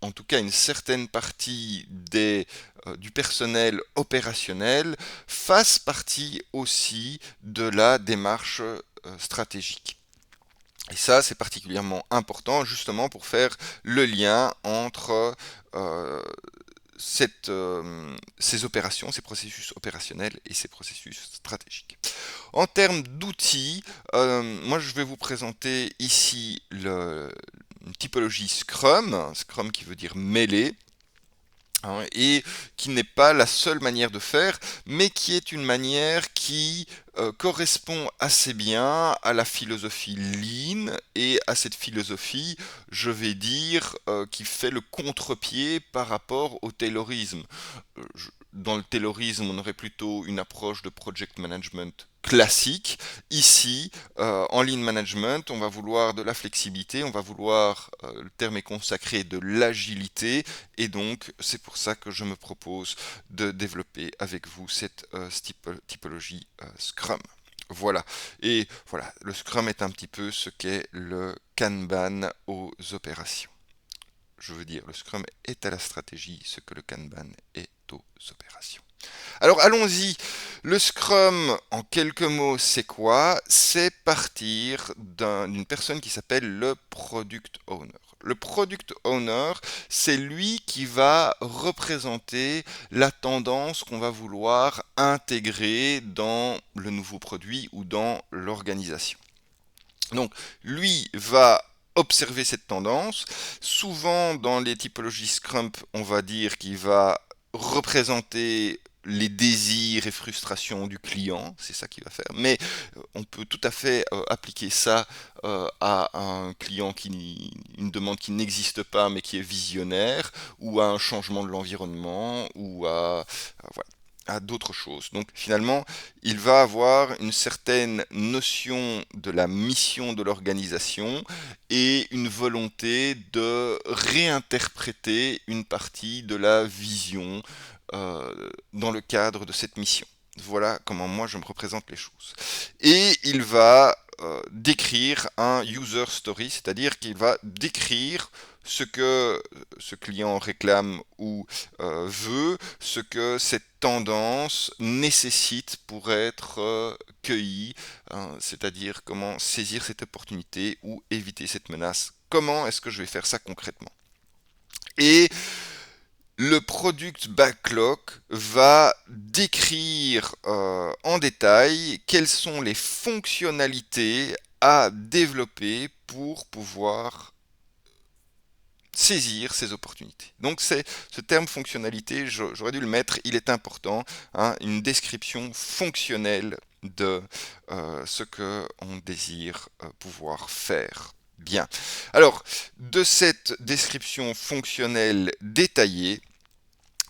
en tout cas, une certaine partie du personnel opérationnel fasse partie aussi de la démarche stratégique. Et ça, c'est particulièrement important justement pour faire le lien entre ces opérations, ces processus opérationnels et ces processus stratégiques. En termes d'outils, moi je vais vous présenter ici une typologie Scrum, Scrum qui veut dire mêlée, hein, et qui n'est pas la seule manière de faire, mais qui est une manière qui correspond assez bien à la philosophie Lean et à cette philosophie, je vais dire, qui fait le contre-pied par rapport au Taylorisme. Dans le Taylorisme, on aurait plutôt une approche de project management classique. Ici, en lean management, on va vouloir de la flexibilité, on va vouloir, le terme est consacré, de l'agilité, et donc c'est pour ça que je me propose de développer avec vous cette typologie Scrum. Voilà. Et voilà, le Scrum est un petit peu ce qu'est le Kanban aux opérations. Je veux dire, le Scrum est à la stratégie ce que le Kanban est aux opérations. Alors allons-y. Le Scrum, en quelques mots, c'est quoi? C'est partir d'une personne qui s'appelle le Product Owner. Le Product Owner, c'est lui qui va représenter la tendance qu'on va vouloir intégrer dans le nouveau produit ou dans l'organisation. Donc, lui va observer cette tendance. Souvent, dans les typologies Scrum, on va dire qu'il va représenter les désirs et frustrations du client, c'est ça qu'il va faire. Mais on peut tout à fait appliquer ça à un client une demande qui n'existe pas mais qui est visionnaire, ou à un changement de l'environnement, ou voilà, à d'autres choses. Donc finalement, il va avoir une certaine notion de la mission de l'organisation et une volonté de réinterpréter une partie de la vision dans le cadre de cette mission. Voilà comment moi je me représente les choses. Et il va décrire un user story, c'est-à-dire qu'il va décrire ce que ce client réclame ou veut, ce que cette tendance nécessite pour être cueillie, hein, c'est-à-dire comment saisir cette opportunité ou éviter cette menace. Comment est-ce que je vais faire ça concrètement? Et le product backlog va décrire en détail quelles sont les fonctionnalités à développer pour pouvoir saisir ces opportunités. Donc c'est ce terme fonctionnalité, j'aurais dû le mettre, il est important, hein, une description fonctionnelle de ce que on désire pouvoir faire. Bien. Alors, de cette description fonctionnelle détaillée,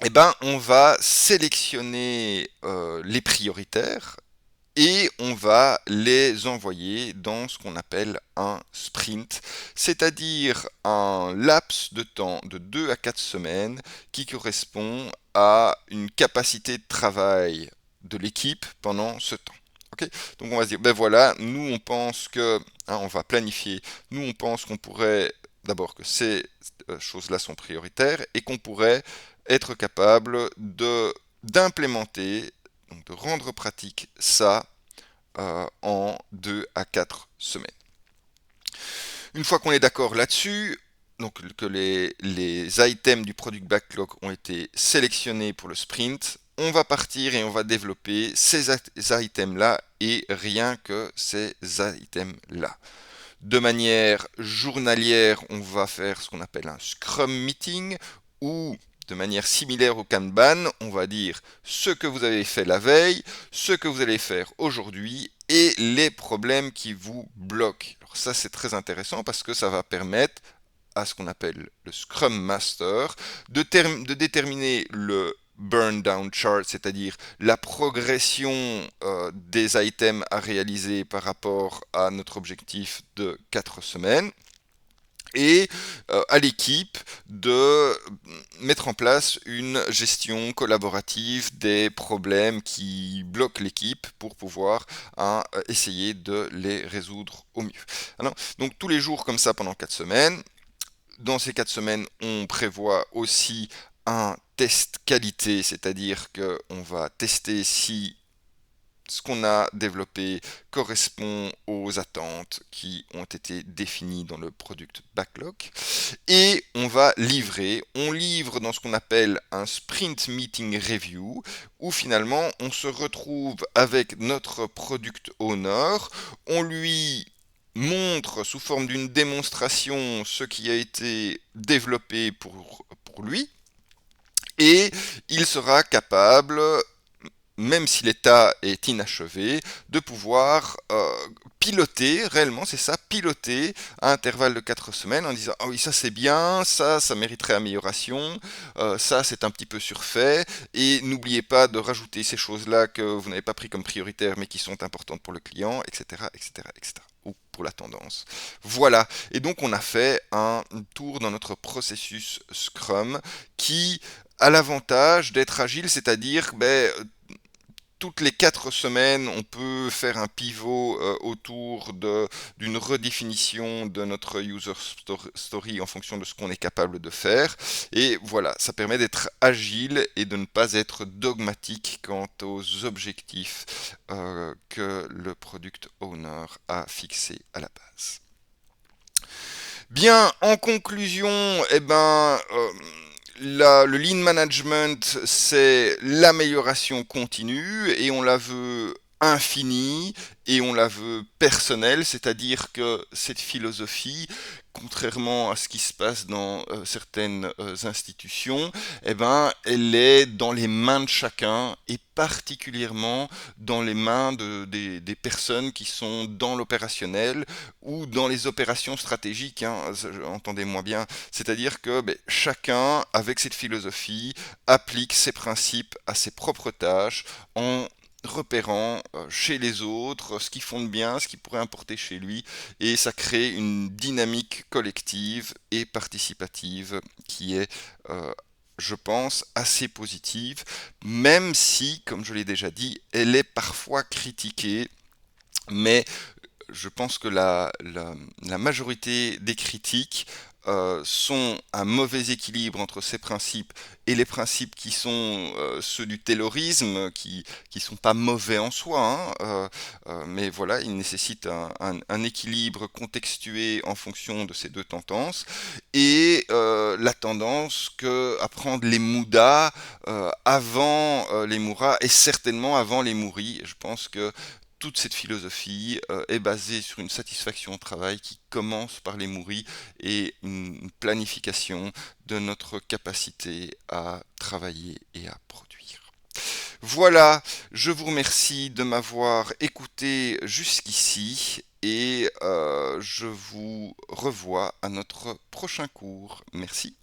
eh ben, on va sélectionner les prioritaires et on va les envoyer dans ce qu'on appelle un sprint, c'est-à-dire un laps de temps de 2 à 4 semaines qui correspond à une capacité de travail de l'équipe pendant ce temps. Okay. Donc on va se dire, ben voilà, nous on pense que, hein, on va planifier, nous on pense qu'on pourrait, d'abord que ces choses-là sont prioritaires et qu'on pourrait être capable d'implémenter, donc de rendre pratique ça en 2 à 4 semaines. Une fois qu'on est d'accord là-dessus, donc que les items du product backlog ont été sélectionnés pour le sprint, on va partir et on va développer ces items-là et rien que ces items-là. De manière journalière, on va faire ce qu'on appelle un Scrum Meeting où, de manière similaire au Kanban, on va dire ce que vous avez fait la veille, ce que vous allez faire aujourd'hui et les problèmes qui vous bloquent. Alors ça, c'est très intéressant parce que ça va permettre à ce qu'on appelle le Scrum Master de déterminer le burn down chart, c'est-à-dire la progression des items à réaliser par rapport à notre objectif de 4 semaines et à l'équipe de mettre en place une gestion collaborative des problèmes qui bloquent l'équipe pour pouvoir essayer de les résoudre au mieux. Alors, donc tous les jours comme ça pendant 4 semaines. Dans ces 4 semaines, on prévoit aussi un test qualité, c'est-à-dire qu'on va tester si ce qu'on a développé correspond aux attentes qui ont été définies dans le product backlog. Et on va livrer. On livre dans ce qu'on appelle un sprint meeting review, où finalement on se retrouve avec notre product owner. On lui montre sous forme d'une démonstration ce qui a été développé pour lui. Et il sera capable, même si l'état est inachevé, de pouvoir piloter, réellement c'est ça, piloter à intervalles de 4 semaines en disant ah oui ça c'est bien, ça mériterait amélioration, ça c'est un petit peu surfait, et n'oubliez pas de rajouter ces choses-là que vous n'avez pas pris comme prioritaires mais qui sont importantes pour le client, etc. etc. etc. ou pour la tendance. Voilà, et donc on a fait un tour dans notre processus Scrum qui a l'avantage d'être agile, c'est-à-dire toutes les 4 semaines, on peut faire un pivot autour d'une redéfinition de notre user story en fonction de ce qu'on est capable de faire. Et voilà, ça permet d'être agile et de ne pas être dogmatique quant aux objectifs que le product owner a fixés à la base. Bien, en conclusion, le lean management, c'est l'amélioration continue et on la veut infinie et on la veut personnelle, c'est-à-dire que cette philosophie, contrairement à ce qui se passe dans certaines institutions, elle est dans les mains de chacun et particulièrement dans les mains des personnes qui sont dans l'opérationnel ou dans les opérations stratégiques, hein, entendez-moi bien, c'est-à-dire que chacun, avec cette philosophie, applique ses principes à ses propres tâches en repérant chez les autres ce qu'ils font de bien, ce qui pourrait importer chez lui, et ça crée une dynamique collective et participative qui est, je pense, assez positive, même si, comme je l'ai déjà dit, elle est parfois critiquée, mais je pense que la majorité des critiques sont un mauvais équilibre entre ces principes et les principes qui sont ceux du taylorisme, qui sont pas mauvais en soi, hein, mais voilà, ils nécessitent un équilibre contextué en fonction de ces deux tendances, et la tendance à prendre les Moudas avant les Mouras, et certainement avant les Mouris. Je pense que toute cette philosophie est basée sur une satisfaction au travail qui commence par les mouris et une planification de notre capacité à travailler et à produire. Voilà, je vous remercie de m'avoir écouté jusqu'ici et je vous revois à notre prochain cours. Merci.